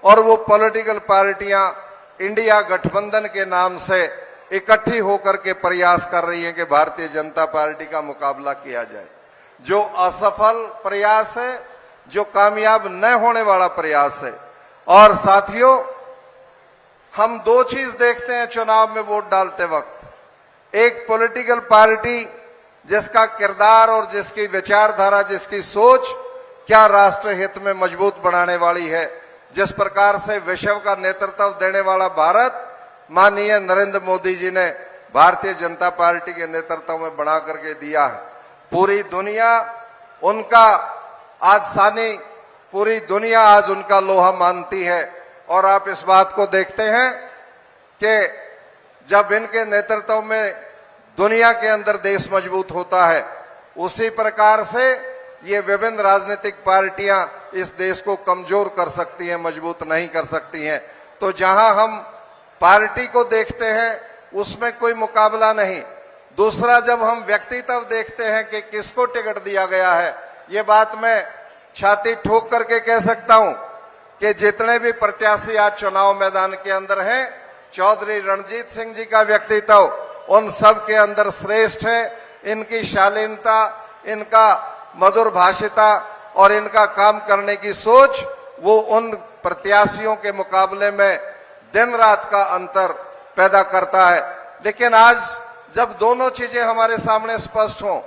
और वो पॉलिटिकल पार्टियां इंडिया गठबंधन के नाम से इकट्ठी होकर के प्रयास कर रही हैं कि भारतीय जनता पार्टी का मुकाबला किया जाए, जो असफल प्रयास है, जो कामयाब न होने वाला प्रयास है। और साथियों, हम दो चीज देखते हैं चुनाव में वोट डालते वक्त। एक पॉलिटिकल पार्टी जिसका किरदार और जिसकी विचारधारा, जिसकी सोच क्या राष्ट्र हित में मजबूत बनाने वाली है। जिस प्रकार से विश्व का नेतृत्व देने वाला भारत माननीय नरेंद्र मोदी जी ने भारतीय जनता पार्टी के नेतृत्व में बना करके दिया है, पूरी दुनिया उनका आज सानी, पूरी दुनिया आज उनका लोहा मानती है। और आप इस बात को देखते हैं कि जब इनके नेतृत्व में दुनिया के अंदर देश मजबूत होता है, उसी प्रकार से ये विभिन्न राजनीतिक पार्टियां इस देश को कमजोर कर सकती हैं, मजबूत नहीं कर सकती हैं। तो जहां हम पार्टी को देखते हैं उसमें कोई मुकाबला नहीं। दूसरा, जब हम व्यक्तित्व देखते हैं कि किसको टिकट दिया गया है, ये बात मैं छाती ठोक करके कह सकता हूं कि जितने भी प्रत्याशी आज चुनाव मैदान के अंदर हैं, चौधरी रणजीत सिंह जी का व्यक्तित्व उन सब के अंदर श्रेष्ठ है। इनकी शालीनता, इनका मधुर भाषिता और इनका काम करने की सोच, वो उन प्रत्याशियों के मुकाबले में दिन रात का अंतर पैदा करता है। लेकिन आज जब दोनों चीजें हमारे सामने स्पष्ट हों,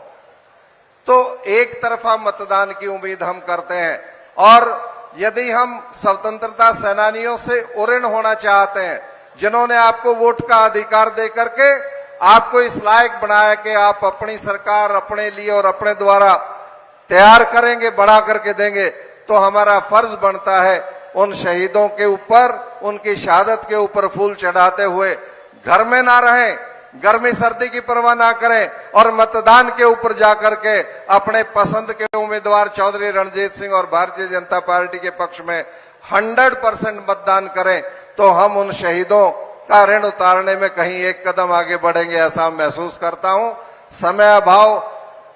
तो एक तरफा मतदान की उम्मीद हम करते हैं। और यदि हम स्वतंत्रता सेनानियों से ऋण होना चाहते हैं, जिन्होंने आपको वोट का अधिकार दे करके आपको इस लायक बनाया कि आप अपनी सरकार अपने लिए और अपने द्वारा तैयार करेंगे, बना करके देंगे, तो हमारा फर्ज बनता है उन शहीदों के ऊपर, उनकी शहादत के ऊपर फूल चढ़ाते हुए घर में ना रहें, गर्मी सर्दी की परवाह ना करें और मतदान के ऊपर जाकर के अपने पसंद के उम्मीदवार चौधरी रणजीत सिंह और भारतीय जनता पार्टी के पक्ष में 100% मतदान करें। तो हम उन शहीदों का ऋण उतारने में कहीं एक कदम आगे बढ़ेंगे, ऐसा महसूस करता हूं। समय अभाव,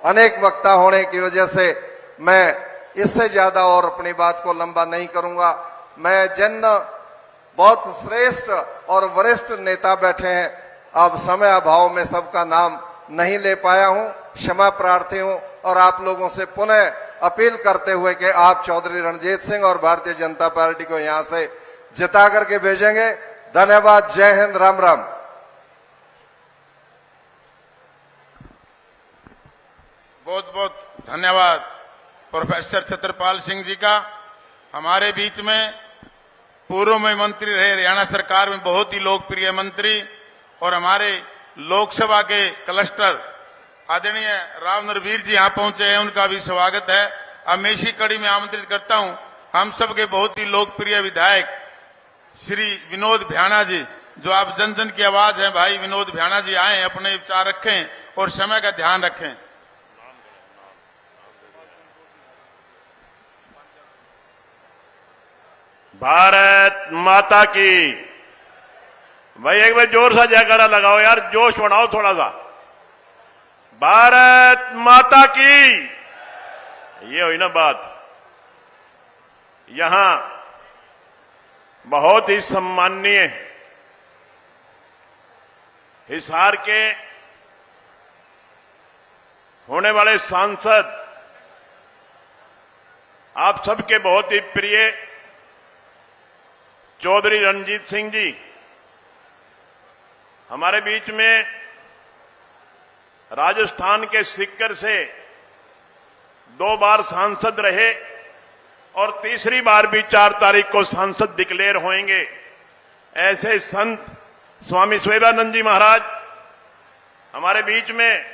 अनेक वक्ता होने की वजह से मैं इससे ज्यादा और अपनी बात को लंबा नहीं करूंगा। मैं जिन बहुत श्रेष्ठ और वरिष्ठ नेता बैठे हैं, अब समय अभाव में सबका नाम नहीं ले पाया हूं, क्षमा प्रार्थी हूं। और आप लोगों से पुनः अपील करते हुए कि आप चौधरी रणजीत सिंह और भारतीय जनता पार्टी को यहां से जिता करके भेजेंगे। धन्यवाद। जय हिंद। राम राम। बहुत बहुत धन्यवाद प्रोफेसर छत्रपाल सिंह जी का। हमारे बीच में पूर्व में मंत्री रहे, हरियाणा सरकार में बहुत ही लोकप्रिय मंत्री और हमारे लोकसभा के क्लस्टर आदरणीय राव नरवीर जी यहां पहुंचे हैं, उनका भी स्वागत है। अब मैं इसी कड़ी में आमंत्रित करता हूं हम सबके बहुत ही लोकप्रिय विधायक श्री विनोद भ्याणा जी, जो आप जन जन की आवाज है। भाई विनोद भ्याणा जी आए, अपने विचार रखें और समय का ध्यान रखें। भारत माता की। भाई एक बार जोर सा जयकारा लगाओ यार, जोश बढ़ाओ थोड़ा सा। भारत माता की। ये हुई ना बात। यहां बहुत ही सम्माननीय हिसार के होने वाले सांसद, आप सबके बहुत ही प्रिय चौधरी रणजीत सिंह जी हमारे बीच में राजस्थान के सीकर से 2 बार सांसद रहे और तीसरी बार भी 4 तारीख को सांसद डिक्लेयर होंगे। ऐसे संत स्वामी स्वेदानंद जी महाराज हमारे बीच में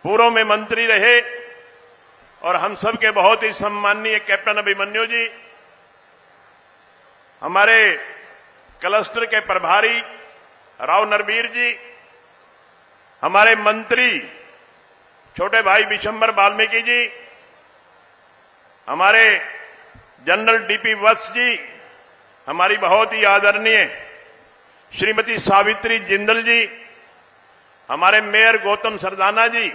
पूर्व में मंत्री रहे और हम सबके बहुत ही सम्माननीय कैप्टन अभिमन्यु जी, हमारे क्लस्टर के प्रभारी राव नरवीर जी, हमारे मंत्री छोटे भाई विशंबर वाल्मीकि जी, हमारे जनरल डीपी वत्स जी, हमारी बहुत ही आदरणीय श्रीमती सावित्री जिंदल जी, हमारे मेयर गौतम सरदाना जी,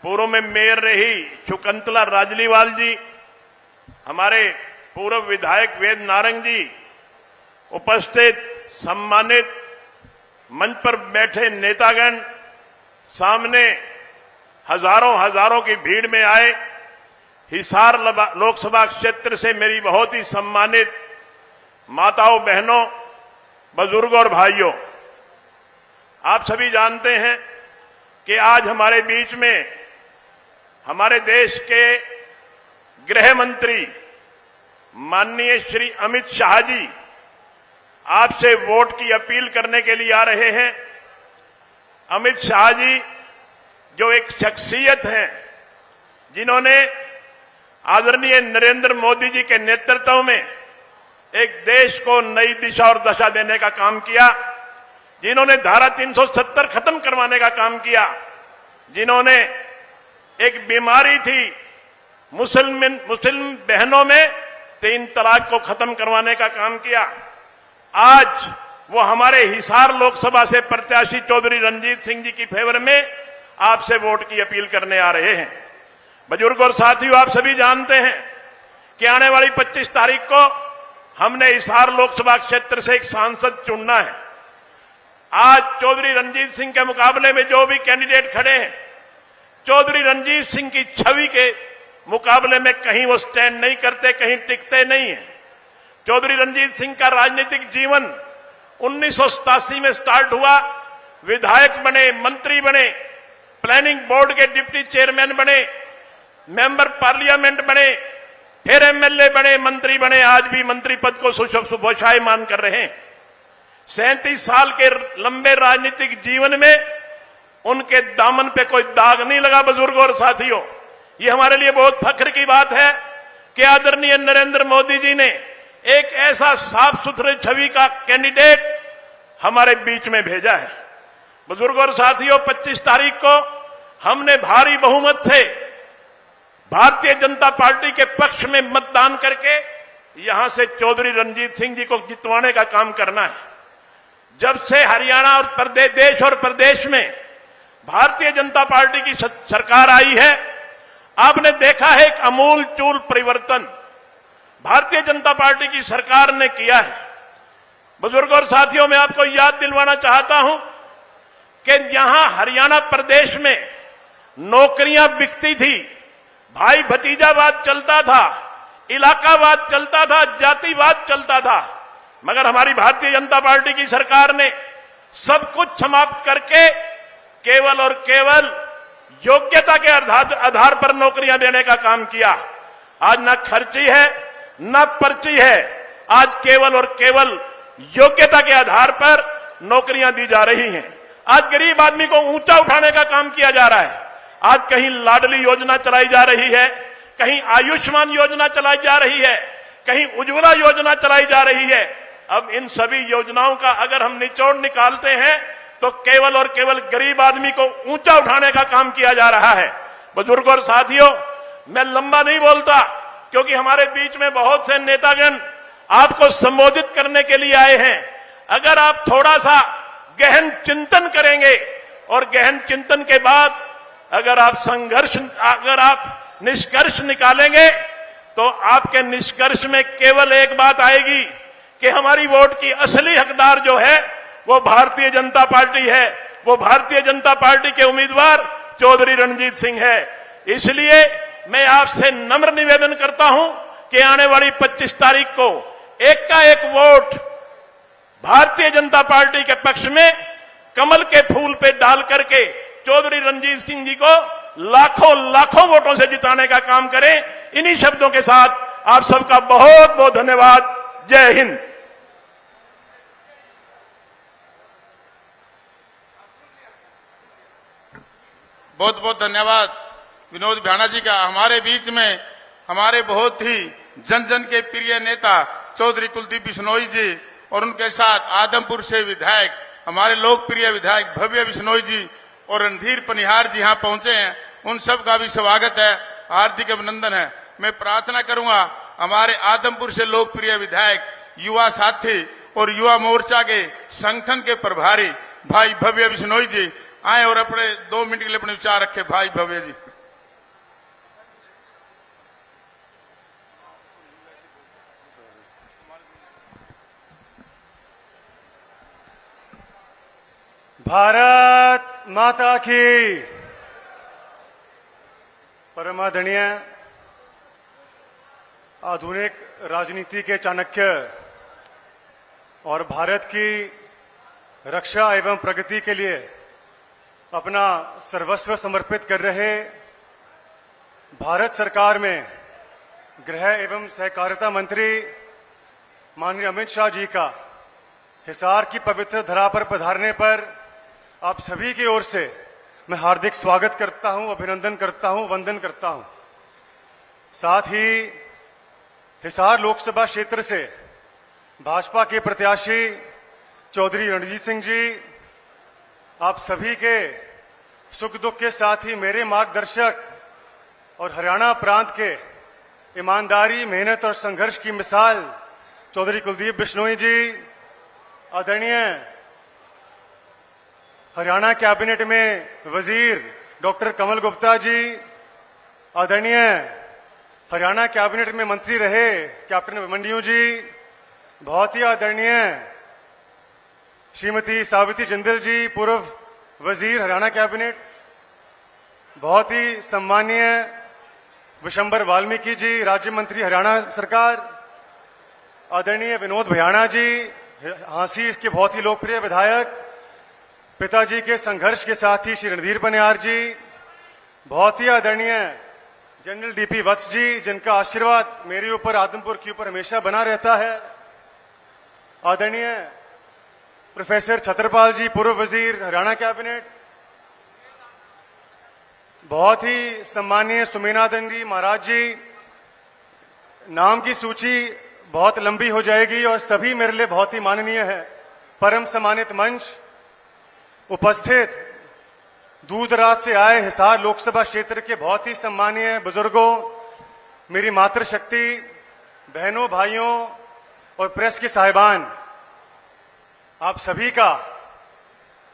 पूर्व में मेयर रही शकुंतला राजलीवाल जी, हमारे पूर्व विधायक वेद नारंग जी, उपस्थित सम्मानित मंच पर बैठे नेतागण, सामने हजारों की भीड़ में आए हिसार लोकसभा क्षेत्र से मेरी बहुत ही सम्मानित माताओं, बहनों, बुजुर्गों और भाइयों, आप सभी जानते हैं कि आज हमारे बीच में हमारे देश के गृह मंत्री माननीय श्री अमित शाह जी आपसे वोट की अपील करने के लिए आ रहे हैं। अमित शाह जी जो एक शख्सियत हैं, जिन्होंने आदरणीय नरेंद्र मोदी जी के नेतृत्व में एक देश को नई दिशा और दशा देने का काम किया, जिन्होंने धारा 370 खत्म करवाने का काम किया, जिन्होंने एक बीमारी थी मुस्लिम बहनों में 3 तलाक को खत्म करवाने का काम किया। आज वो हमारे हिसार लोकसभा से प्रत्याशी चौधरी रणजीत सिंह जी की फेवर में आपसे वोट की अपील करने आ रहे हैं। बुजुर्गों और साथियों, आप सभी जानते हैं कि आने वाली 25 तारीख को हमने हिसार लोकसभा क्षेत्र से एक सांसद चुनना है। आज चौधरी रणजीत सिंह के मुकाबले में जो भी कैंडिडेट खड़े हैं, चौधरी रणजीत सिंह की छवि के मुकाबले में कहीं वो स्टैंड नहीं करते, कहीं टिकते नहीं है। चौधरी रणजीत सिंह का राजनीतिक जीवन 1987 में स्टार्ट हुआ। विधायक बने, मंत्री बने, प्लानिंग बोर्ड के डिप्टी चेयरमैन बने, मेंबर पार्लियामेंट बने, फिर एमएलए बने, मंत्री बने, आज भी मंत्री पद को सुशोभायमान कर रहे हैं। 37 साल के लंबे राजनीतिक जीवन में उनके दामन पे कोई दाग नहीं लगा। बुजुर्गों और साथियों, ये हमारे लिए बहुत फख्र की बात है कि आदरणीय नरेंद्र मोदी जी ने एक ऐसा साफ सुथरे छवि का कैंडिडेट हमारे बीच में भेजा है। बुजुर्गों और साथियों, 25 तारीख को हमने भारी बहुमत से भारतीय जनता पार्टी के पक्ष में मतदान करके यहां से चौधरी रणजीत सिंह जी को जितवाने का काम करना है। जब से हरियाणा और देश और प्रदेश में भारतीय जनता पार्टी की सरकार आई है, आपने देखा है एक अमूल चूल परिवर्तन भारतीय जनता पार्टी की सरकार ने किया है। बुजुर्गों और साथियों, मैं आपको याद दिलवाना चाहता हूं कि यहां हरियाणा प्रदेश में नौकरियां बिकती थी, भाई भतीजावाद चलता था, इलाकावाद चलता था, जातिवाद चलता था, मगर हमारी भारतीय जनता पार्टी की सरकार ने सब कुछ समाप्त करके केवल और केवल योग्यता के आधार पर नौकरियां देने का काम किया। आज ना खर्ची है, ना पर्ची है, आज केवल और केवल योग्यता के आधार पर नौकरियां दी जा रही हैं। आज गरीब आदमी को ऊंचा उठाने का काम किया जा रहा है। आज कहीं लाडली योजना चलाई जा रही है, कहीं आयुष्मान योजना चलाई जा रही है, कहीं उज्ज्वला योजना चलाई जा रही है। अब इन सभी योजनाओं का अगर हम निचोड़ निकालते हैं तो केवल और केवल गरीब आदमी को ऊंचा उठाने का काम किया जा रहा है। बुजुर्गों और साथियों, मैं लंबा नहीं बोलता क्योंकि हमारे बीच में बहुत से नेतागण आपको संबोधित करने के लिए आए हैं। अगर आप थोड़ा सा गहन चिंतन करेंगे और गहन चिंतन के बाद अगर आप निष्कर्ष निकालेंगे तो आपके निष्कर्ष में केवल एक बात आएगी कि हमारी वोट की असली हकदार जो है वो भारतीय जनता पार्टी है, वो भारतीय जनता पार्टी के उम्मीदवार चौधरी रणजीत सिंह है। इसलिए मैं आपसे नम्र निवेदन करता हूं कि आने वाली 25 तारीख को एक का एक वोट भारतीय जनता पार्टी के पक्ष में कमल के फूल पे डाल करके चौधरी रणजीत सिंह जी को लाखों वोटों से जिताने का काम करें। इन्हीं शब्दों के साथ आप सबका बहुत बहुत धन्यवाद। जय हिंद। बहुत बहुत धन्यवाद विनोद भ्याणा जी का। हमारे बीच में हमारे बहुत ही जन जन के प्रिय नेता चौधरी कुलदीप बिश्नोई जी और उनके साथ आदमपुर से विधायक हमारे लोकप्रिय विधायक भव्य बिश्नोई जी और रणधीर पनिहार जी यहाँ पहुंचे हैं। उन सब का भी स्वागत है, हार्दिक अभिनंदन है। मैं प्रार्थना करूंगा हमारे आदमपुर से लोकप्रिय विधायक, युवा साथी और युवा मोर्चा के संगठन के प्रभारी भाई भव्य बिश्नोई जी आए और अपने 2 मिनट के लिए अपने विचार रखे। भाई भव्य जी। भारत माता की। परमादरणीय आधुनिक राजनीति के चाणक्य और भारत की रक्षा एवं प्रगति के लिए अपना सर्वस्व समर्पित कर रहे भारत सरकार में गृह एवं सहकारिता मंत्री माननीय अमित शाह जी का हिसार की पवित्र धरा पर पधारने पर आप सभी की ओर से मैं हार्दिक स्वागत करता हूं, अभिनंदन करता हूं, वंदन करता हूं। साथ ही हिसार लोकसभा क्षेत्र से भाजपा के प्रत्याशी चौधरी रणजीत सिंह जी, आप सभी के सुख दुख के साथ ही मेरे मार्गदर्शक और हरियाणा प्रांत के ईमानदारी, मेहनत और संघर्ष की मिसाल चौधरी कुलदीप बिश्नोई जी, आदरणीय हरियाणा कैबिनेट में वजीर डॉक्टर कमल गुप्ता जी, आदरणीय हरियाणा कैबिनेट में मंत्री रहे कैप्टन अभिमन्यु जी, बहुत ही आदरणीय श्रीमती सावित्री जिंदल जी, पूर्व वजीर हरियाणा कैबिनेट, बहुत ही सम्मानीय विशंबर वाल्मीकि जी, राज्य मंत्री हरियाणा सरकार, आदरणीय विनोद भयाणा जी, हांसी इसके बहुत ही लोकप्रिय विधायक, पिताजी के संघर्ष के साथी श्री रणधीर पनियार जी, बहुत ही आदरणीय जनरल डीपी वत्स जी, जिनका आशीर्वाद मेरे ऊपर, आदमपुर के ऊपर हमेशा बना रहता है, आदरणीय प्रोफेसर छत्रपाल जी, पूर्व वजीर हरियाणा कैबिनेट, बहुत ही सम्मानीय सुमेनादन जी महाराज जी। नाम की सूची बहुत लंबी हो जाएगी और सभी मेरे लिए बहुत ही माननीय है। परम सम्मानित मंच, उपस्थित दूर दराज से आए हिसार लोकसभा क्षेत्र के बहुत ही सम्मानीय बुजुर्गों, मेरी मातृशक्ति, बहनों, भाइयों और प्रेस के साहिबान, आप सभी का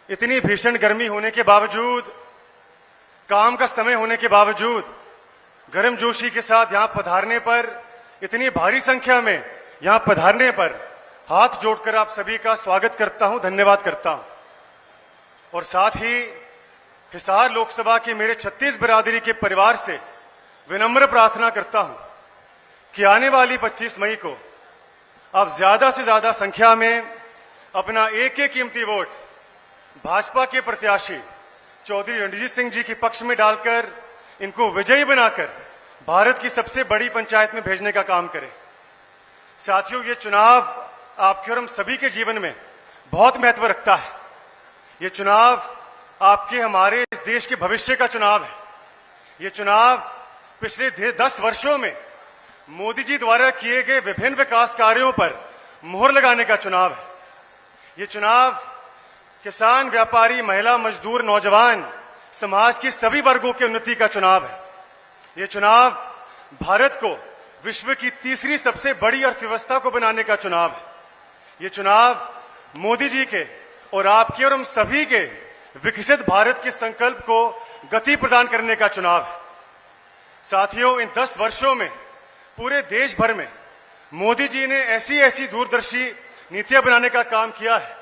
इतनी भीषण गर्मी होने के बावजूद, काम का समय होने के बावजूद गर्मजोशी के साथ यहां पधारने पर, इतनी भारी संख्या में यहां पधारने पर हाथ जोड़कर आप सभी का स्वागत करता हूं, धन्यवाद करता हूं। और साथ ही हिसार लोकसभा के मेरे 36 बिरादरी के परिवार से विनम्र प्रार्थना करता हूं कि आने वाली 25 मई को आप ज्यादा से ज्यादा संख्या में अपना एक एक कीमती वोट भाजपा के प्रत्याशी चौधरी रणजीत सिंह जी के पक्ष में डालकर इनको विजयी बनाकर भारत की सबसे बड़ी पंचायत में भेजने का काम करें। साथियों, ये चुनाव आपके और हम सभी के जीवन में बहुत महत्व रखता है। ये चुनाव आपके, हमारे इस देश के भविष्य का चुनाव है। ये चुनाव पिछले 10 वर्षों में मोदी जी द्वारा किए गए विभिन्न विकास कार्यों पर मोहर लगाने का चुनाव है। ये चुनाव किसान, व्यापारी, महिला, मजदूर, नौजवान, समाज की सभी वर्गों की उन्नति का चुनाव है। ये चुनाव भारत को विश्व की तीसरी सबसे बड़ी अर्थव्यवस्था को बनाने का चुनाव है। ये चुनाव मोदी जी के और आपके और हम सभी के विकसित भारत के संकल्प को गति प्रदान करने का चुनाव है। साथियों, इन 10 वर्षों में पूरे देश भर में मोदी जी ने ऐसी ऐसी दूरदर्शी नीतियां बनाने का काम किया है,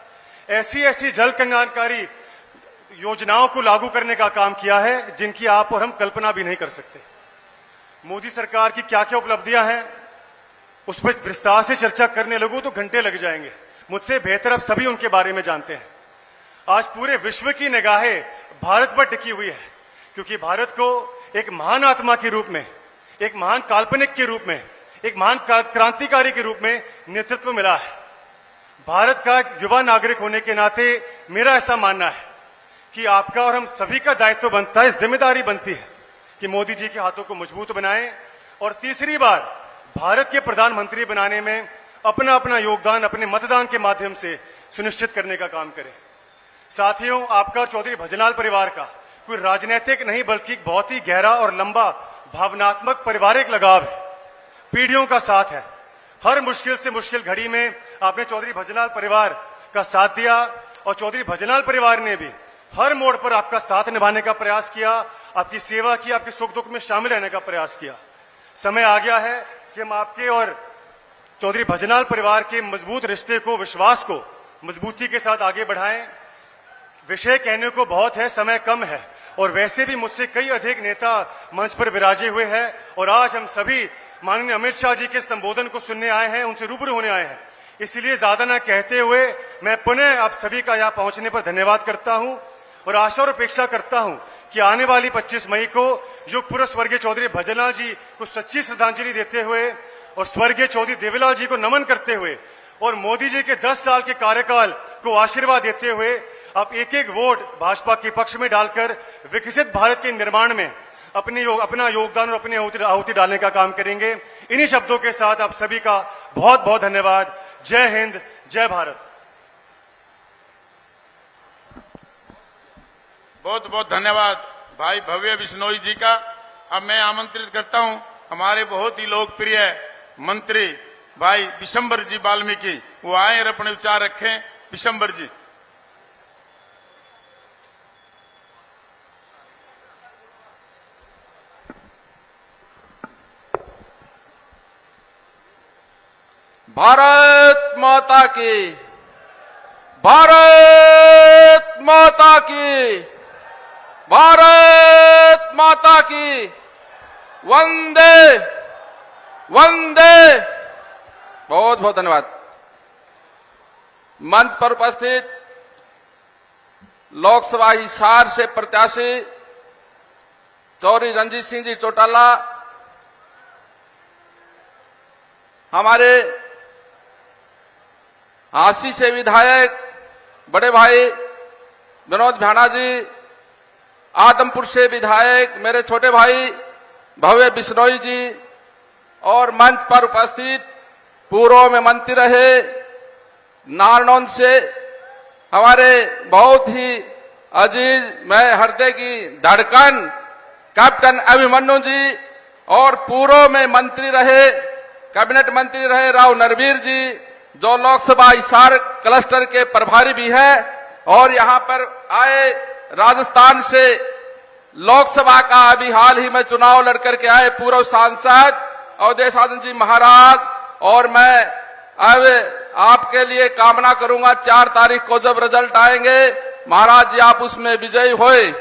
ऐसी ऐसी जल कल्याणकारी योजनाओं को लागू करने का काम किया है जिनकी आप और हम कल्पना भी नहीं कर सकते। मोदी सरकार की क्या क्या उपलब्धियां हैं, उस पर विस्तार से चर्चा करने लगूं तो घंटे लग जाएंगे। मुझसे बेहतर आप सभी उनके बारे में जानते हैं। आज पूरे विश्व की निगाहें भारत पर टिकी हुई है, क्योंकि भारत को एक महान आत्मा के रूप में, एक महान काल्पनिक के रूप में, एक महान क्रांतिकारी के रूप में नेतृत्व मिला है। भारत का युवा नागरिक होने के नाते मेरा ऐसा मानना है कि आपका और हम सभी का दायित्व बनता है, जिम्मेदारी बनती है कि मोदी जी के हाथों को मजबूत बनाएं और तीसरी बार भारत के प्रधानमंत्री बनाने में अपना अपना योगदान अपने मतदान के माध्यम से सुनिश्चित करने का काम करें। साथियों, आपका चौधरी भजनलाल परिवार का कोई राजनीतिक नहीं बल्कि बहुत ही गहरा और लंबा भावनात्मक पारिवारिक लगाव है, पीढ़ियों का साथ है। हर मुश्किल से मुश्किल घड़ी में आपने चौधरी भजनलाल परिवार का साथ दिया और चौधरी भजनलाल परिवार ने भी हर मोड़ पर आपका साथ निभाने का प्रयास किया, आपकी सेवा की, आपके सुख दुख में शामिल रहने का प्रयास किया। समय आ गया है कि हम आपके और चौधरी भजनलाल परिवार के मजबूत रिश्ते को, विश्वास को मजबूती के साथ आगे बढ़ाएं। विषय कहने को बहुत है, समय कम है, और वैसे भी मुझसे कई अधिक नेता मंच पर विराजे हुए हैं, और आज हम सभी माननीय अमित शाह जी के संबोधन को सुनने आए हैं, उनसे रूबरू होने आए हैं। इसलिए ज्यादा न कहते हुए मैं पुनः आप सभी का यहाँ पहुंचने पर धन्यवाद करता हूं और आशा और अपेक्षा करता हूं कि आने वाली 25 मई को जो पूर्व स्वर्गीय चौधरी भजनलाल जी को सच्ची श्रद्धांजलि देते हुए और स्वर्गीय चौधरी देवीलाल जी को नमन करते हुए और मोदी जी के 10 साल के कार्यकाल को आशीर्वाद देते हुए आप एक एक वोट भाजपा के पक्ष में डालकर विकसित भारत के निर्माण में अपना योगदान और अपनी आहुति डालने का काम करेंगे। इन्हीं शब्दों के साथ आप सभी का बहुत बहुत धन्यवाद। जय हिंद, जय भारत। बहुत बहुत धन्यवाद भाई भव्य बिश्नोई जी का। अब मैं आमंत्रित करता हूं हमारे बहुत ही लोकप्रिय मंत्री भाई विशंबर जी वाल्मीकि, वो आए और अपने विचार रखें। विशंबर जी। भारत माता की, भारत माता की, भारत माता की, वंदे वंदे। बहुत बहुत धन्यवाद। मंच पर उपस्थित लोकसभा हिसार से प्रत्याशी चौधरी रणजीत सिंह जी चौटाला, हमारे हांसी से विधायक बड़े भाई विनोद भाना जी, आदमपुर से विधायक मेरे छोटे भाई भव्य बिश्नोई जी, और मंच पर उपस्थित पूर्व में मंत्री रहे नारनौल से हमारे बहुत ही अजीज, मैं हृदय की धड़कन कैप्टन अभिमन्यु जी, और पूर्व में मंत्री रहे, कैबिनेट मंत्री रहे राव नरवीर जी, जो लोकसभा हिसार क्लस्टर के प्रभारी भी हैं, और यहां पर आए राजस्थान से लोकसभा का अभी हाल ही में चुनाव लड़कर के आए पूर्व सांसद अवधेश आनंद जी महाराज। और मैं अब आपके लिए कामना करूंगा 4 तारीख को जब रिजल्ट आएंगे महाराज जी आप उसमें विजयी होए,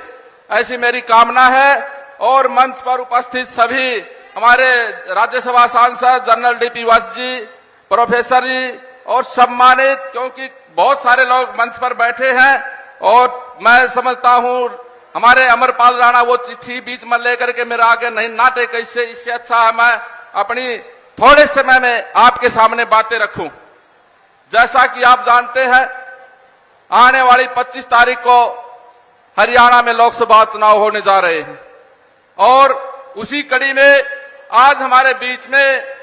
ऐसी मेरी कामना है। और मंच पर उपस्थित सभी हमारे राज्यसभा सांसद जनरल डीपी वत्स जी, प्रोफेसर जी, और सम्मानित, क्योंकि बहुत सारे लोग मंच पर बैठे हैं, और मैं समझता हूं हमारे अमरपाल राणा वो चिट्ठी बीच में लेकर के मेरे आगे नहीं नाटे कैसे, इससे अच्छा है मैं अपनी थोड़े समय में आपके सामने बातें रखूं। जैसा कि आप जानते हैं आने वाली 25 तारीख को हरियाणा में लोकसभा चुनाव होने जा रहे हैं, और उसी कड़ी में आज हमारे बीच में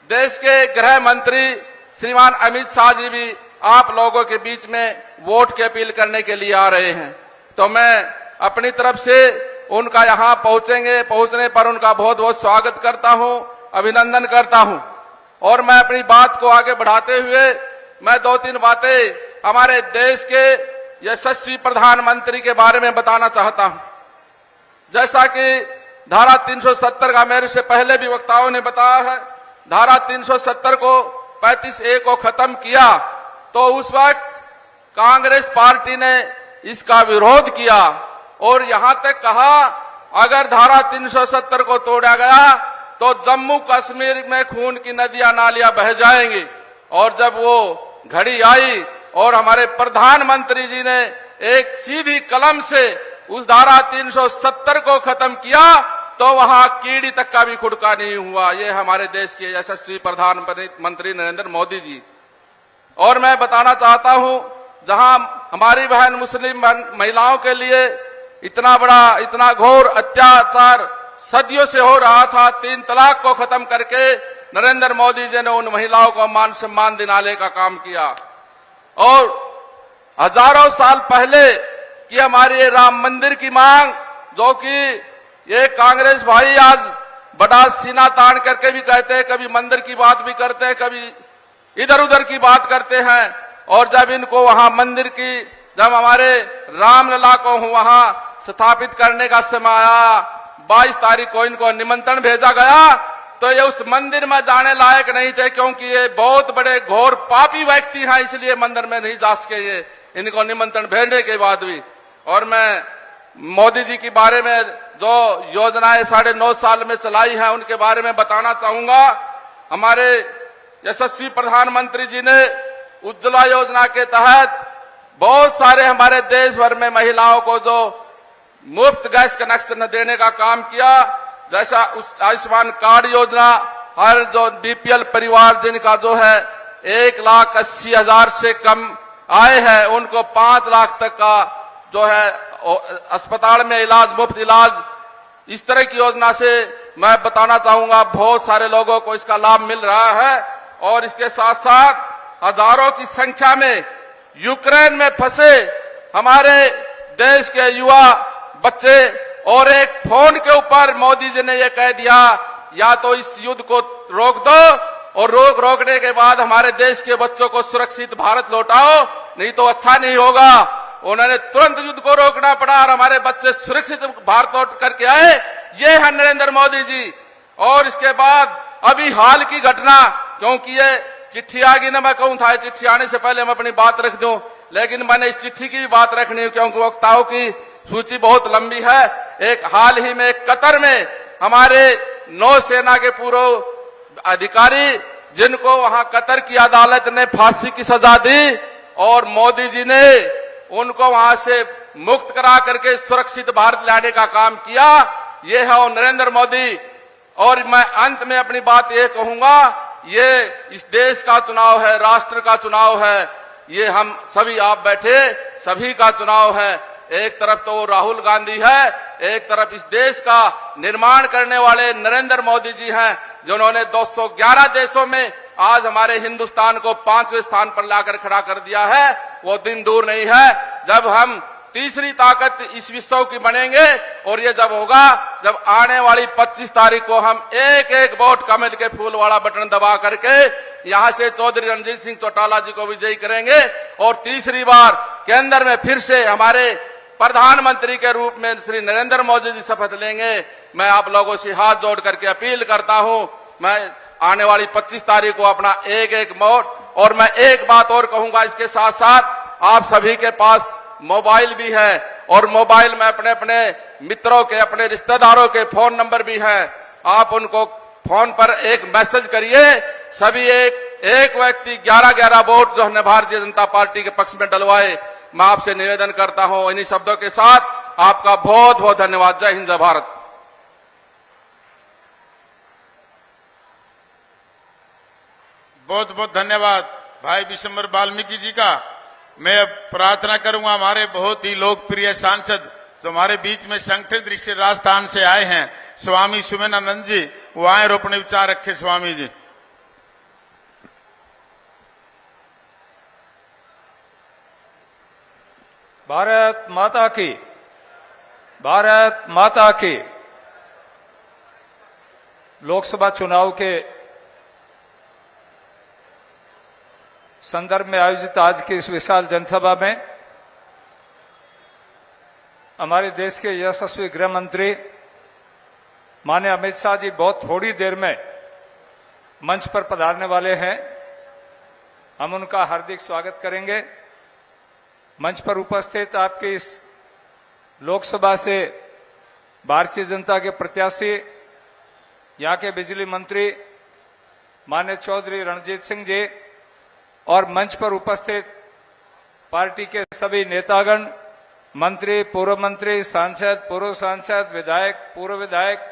देश के गृह मंत्री श्रीमान अमित शाह जी भी आप लोगों के बीच में वोट की अपील करने के लिए आ रहे हैं। तो मैं अपनी तरफ से उनका यहां पहुंचने पर उनका बहुत बहुत स्वागत करता हूं, अभिनंदन करता हूं। और मैं अपनी बात को आगे बढ़ाते हुए मैं 2-3 बातें हमारे देश के यशस्वी प्रधानमंत्री के बारे में बताना चाहता हूं। जैसा कि धारा 370 का मेरे से पहले भी वक्ताओं ने बताया है, धारा 370 को 35A को खत्म किया तो उस वक्त कांग्रेस पार्टी ने इसका विरोध किया और यहां तक कहा अगर धारा 370 को तोड़ा गया तो जम्मू कश्मीर में खून की नदियां नालियां बह जाएंगी। और जब वो घड़ी आई और हमारे प्रधानमंत्री जी ने एक सीधी कलम से उस धारा 370 को खत्म किया तो वहां कीड़ी तक का भी खुड़का नहीं हुआ। ये हमारे देश के यशस्वी प्रधानमंत्री नरेंद्र मोदी जी। और मैं बताना चाहता हूं जहां हमारी बहन मुस्लिम महिलाओं के लिए इतना घोर अत्याचार सदियों से हो रहा था, 3 तलाक को खत्म करके नरेंद्र मोदी जी ने उन महिलाओं को मान सम्मान दिलाने का काम किया। और हजारों साल पहले की हमारी राम मंदिर की मांग, जो कि ये कांग्रेस भाई आज बड़ा सीना तान करके भी कहते हैं, कभी मंदिर की बात भी करते हैं, कभी इधर उधर की बात करते हैं। और जब इनको वहां मंदिर की, जब हमारे रामलला को वहां स्थापित करने का समय आया, 22 तारीख को इनको निमंत्रण भेजा गया तो ये उस मंदिर में जाने लायक नहीं थे, क्योंकि ये बहुत बड़े घोर पापी व्यक्ति हैं, इसलिए मंदिर में नहीं जा सके ये। इनको निमंत्रण भेजने के बाद भी। और मैं मोदी जी के बारे में जो योजनाएं 9.5 साल में चलाई हैं उनके बारे में बताना चाहूंगा। हमारे यशस्वी प्रधानमंत्री जी ने उज्ज्वला योजना के तहत बहुत सारे हमारे देश भर में महिलाओं को जो मुफ्त गैस कनेक्शन देने का काम किया, जैसा उस आयुष्मान कार्ड योजना, हर जो बीपीएल परिवार जिनका जो है 1,80,000 से कम आय है उनको 5 लाख तक का जो है अस्पताल में इलाज, मुफ्त इलाज, इस तरह की योजना से मैं बताना चाहूंगा बहुत सारे लोगों को इसका लाभ मिल रहा है। और इसके साथ साथ हजारों की संख्या में यूक्रेन में फंसे हमारे देश के युवा बच्चे, और एक फोन के ऊपर मोदी जी ने यह कह दिया या तो इस युद्ध को रोक दो और रोकने के बाद हमारे देश के बच्चों को सुरक्षित भारत लौटाओ, नहीं तो अच्छा नहीं होगा। उन्होंने तुरंत युद्ध को रोकना पड़ा और हमारे बच्चे सुरक्षित भारत लौट करके आए। ये है नरेंद्र मोदी जी। और इसके बाद अभी हाल की घटना, क्योंकि ये चिट्ठी आ गई ना, मैं कहूं था चिट्ठी आने से पहले मैं अपनी बात रख दूं, लेकिन मैंने इस चिट्ठी की भी बात रखनी है क्योंकि वक्ताओं की सूची बहुत लंबी है। एक हाल ही में कतर में हमारे नौसेना के पूर्व अधिकारी जिनको वहां कतर की अदालत ने फांसी की सजा दी और मोदी जी ने उनको वहां से मुक्त करा करके सुरक्षित भारत लाने का काम किया, ये है वो नरेंद्र मोदी। और मैं अंत में अपनी बात ये कहूंगा, ये इस देश का चुनाव है, राष्ट्र का चुनाव है, ये हम सभी आप बैठे सभी का चुनाव है। एक तरफ तो राहुल गांधी है, एक तरफ इस देश का निर्माण करने वाले नरेंद्र मोदी जी हैं, जिन्होंने 211 देशों में आज हमारे हिंदुस्तान को 5वें स्थान पर लाकर खड़ा कर दिया है। वो दिन दूर नहीं है जब हम तीसरी ताकत इस विश्व की बनेंगे, और ये जब होगा जब आने वाली 25 तारीख को हम एक एक वोट कमल के फूल वाला बटन दबा करके यहां से चौधरी रणजीत सिंह चौटाला जी को विजयी करेंगे और तीसरी बार केंद्र में फिर से हमारे प्रधानमंत्री के रूप में श्री नरेंद्र मोदी जी शपथ लेंगे। मैं आप लोगों से हाथ जोड़ करके अपील करता हूं, मैं आने वाली 25 तारीख को अपना एक एक वोट। और मैं एक बात और कहूंगा, इसके साथ साथ आप सभी के पास मोबाइल भी है और मोबाइल में अपने अपने मित्रों के, अपने रिश्तेदारों के फोन नंबर भी हैं। आप उनको फोन पर एक मैसेज करिए, सभी एक व्यक्ति 11-11 वोट जो हमने भारतीय जनता पार्टी के पक्ष में डलवाए। मैं आपसे निवेदन करता हूं, इन्हीं शब्दों के साथ आपका बहुत बहुत धन्यवाद। जय हिंद, जय भारत। बहुत बहुत धन्यवाद भाई विशंबर वाल्मीकि जी का। मैं अब प्रार्थना करूंगा हमारे बहुत ही लोकप्रिय सांसद जो हमारे बीच में संगठित दृष्टि राजस्थान से आए हैं, स्वामी सुमेनानंद जी, वो आए और अपने विचार रखे। स्वामी जी। भारत माता की, भारत माता की। लोकसभा चुनाव के संदर्भ में आयोजित आज की इस विशाल जनसभा में हमारे देश के यशस्वी गृह मंत्री माननीय अमित शाह जी बहुत थोड़ी देर में मंच पर पधारने वाले हैं। हम उनका हार्दिक स्वागत करेंगे। मंच पर उपस्थित आपकी इस लोकसभा से भारतीय जनता के प्रत्याशी, यहां के बिजली मंत्री माननीय चौधरी रणजीत सिंह जी और मंच पर उपस्थित पार्टी के सभी नेतागण, मंत्री, पूर्व मंत्री, सांसद, पूर्व सांसद, विधायक, पूर्व विधायक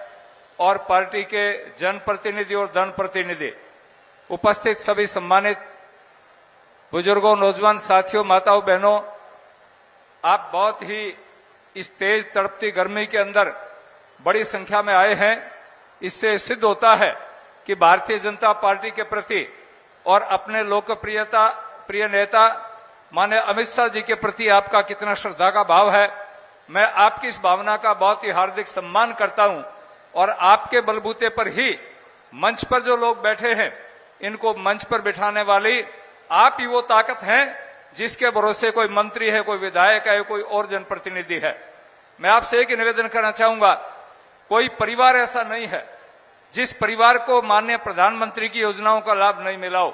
और पार्टी के जनप्रतिनिधि और दल प्रतिनिधि, उपस्थित सभी सम्मानित बुजुर्गों, नौजवान साथियों, माताओं, बहनों, आप बहुत ही इस तेज तड़पती गर्मी के अंदर बड़ी संख्या में आए हैं। इससे सिद्ध होता है कि भारतीय जनता पार्टी के प्रति और अपने लोकप्रियता प्रिय नेता माननीय अमित शाह जी के प्रति आपका कितना श्रद्धा का भाव है। मैं आपकी इस भावना का बहुत ही हार्दिक सम्मान करता हूं और आपके बलबूते पर ही मंच पर जो लोग बैठे हैं, इनको मंच पर बिठाने वाली आप ही वो ताकत हैं जिसके भरोसे कोई मंत्री है, कोई विधायक है, कोई और जनप्रतिनिधि है। मैं आपसे एक ही निवेदन करना चाहूंगा, कोई परिवार ऐसा नहीं है जिस परिवार को माननीय प्रधानमंत्री की योजनाओं का लाभ नहीं मिला हो।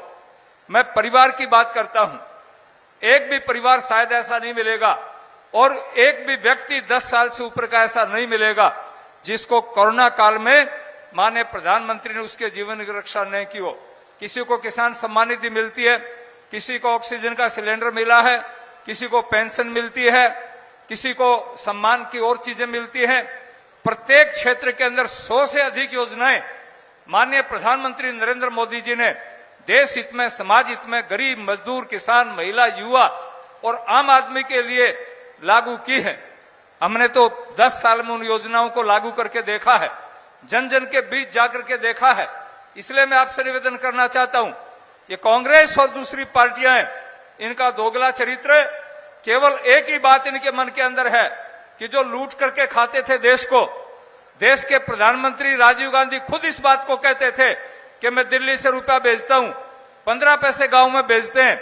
मैं परिवार की बात करता हूं। एक भी परिवार शायद ऐसा नहीं मिलेगा और एक भी व्यक्ति 10 साल से ऊपर का ऐसा नहीं मिलेगा जिसको कोरोना काल में माननीय प्रधानमंत्री ने उसके जीवन की रक्षा नहीं की हो। किसी को किसान सम्मान निधि मिलती है, किसी को ऑक्सीजन का सिलेंडर मिला है, किसी को पेंशन मिलती है, किसी को सम्मान की और चीजें मिलती हैं। प्रत्येक क्षेत्र के अंदर 100 से अधिक योजनाएं माननीय प्रधानमंत्री नरेंद्र मोदी जी ने देश हित में, समाज हित में, गरीब, मजदूर, किसान, महिला, युवा और आम आदमी के लिए लागू की है। हमने तो 10 साल में उन योजनाओं को लागू करके देखा है, जन जन के बीच जाकर के देखा है। इसलिए मैं आपसे निवेदन करना चाहता हूं, ये कांग्रेस और दूसरी पार्टियां हैं, इनका दोगला चरित्र है। केवल एक ही बात इनके मन के अंदर है कि जो लूट करके खाते थे देश को, देश के प्रधानमंत्री राजीव गांधी खुद इस बात को कहते थे कि मैं दिल्ली से रुपया भेजता हूं, 15 पैसे गांव में भेजते हैं।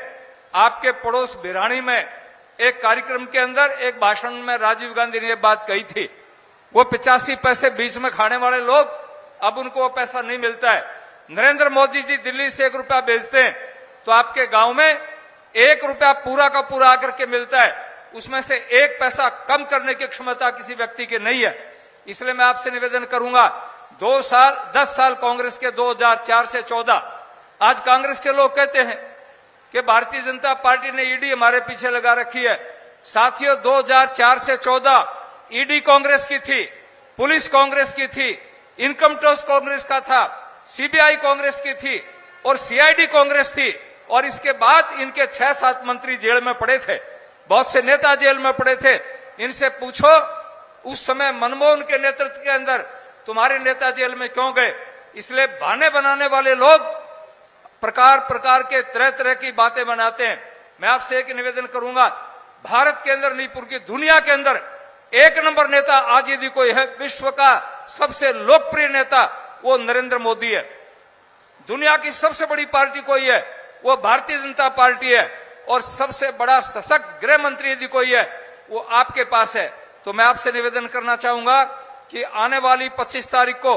आपके पड़ोस भिरानी में एक कार्यक्रम के अंदर एक भाषण में राजीव गांधी ने यह बात कही थी। वो 85 पैसे बीच में खाने वाले लोग, अब उनको वो पैसा नहीं मिलता है। नरेंद्र मोदी जी दिल्ली से 1 रुपया भेजते हैं तो आपके गांव में 1 रुपया पूरा का पूरा आकर के मिलता है, उसमें से 1 पैसा कम करने की क्षमता किसी व्यक्ति की नहीं है। इसलिए मैं आपसे निवेदन करूंगा, 10 साल कांग्रेस के 2004 से 14, आज कांग्रेस के लोग कहते हैं कि भारतीय जनता पार्टी ने ईडी हमारे पीछे लगा रखी है। साथियों, 2004 से 14 ईडी कांग्रेस की थी, पुलिस कांग्रेस की थी, इनकम टैक्स कांग्रेस का था, सीबीआई कांग्रेस की थी और सीआईडी कांग्रेस थी। और इसके बाद इनके 6-7 मंत्री जेल में पड़े थे, बहुत से नेता जेल में पड़े थे। इनसे पूछो उस समय मनमोहन के नेतृत्व के अंदर तुम्हारे नेता जेल में क्यों गए। इसलिए बहाने बनाने वाले लोग प्रकार प्रकार के तरह तरह की बातें बनाते हैं। मैं आपसे एक निवेदन करूंगा, भारत के अंदर नहीं पूरी दुनिया के अंदर 1 नंबर नेता आज यदि कोई है, विश्व का सबसे लोकप्रिय नेता वो नरेंद्र मोदी है। दुनिया की सबसे बड़ी पार्टी कोई है वो भारतीय जनता पार्टी है और सबसे बड़ा सशक्त गृह मंत्री यदि कोई है वो आपके पास है। तो मैं आपसे निवेदन करना चाहूंगा कि आने वाली 25 तारीख को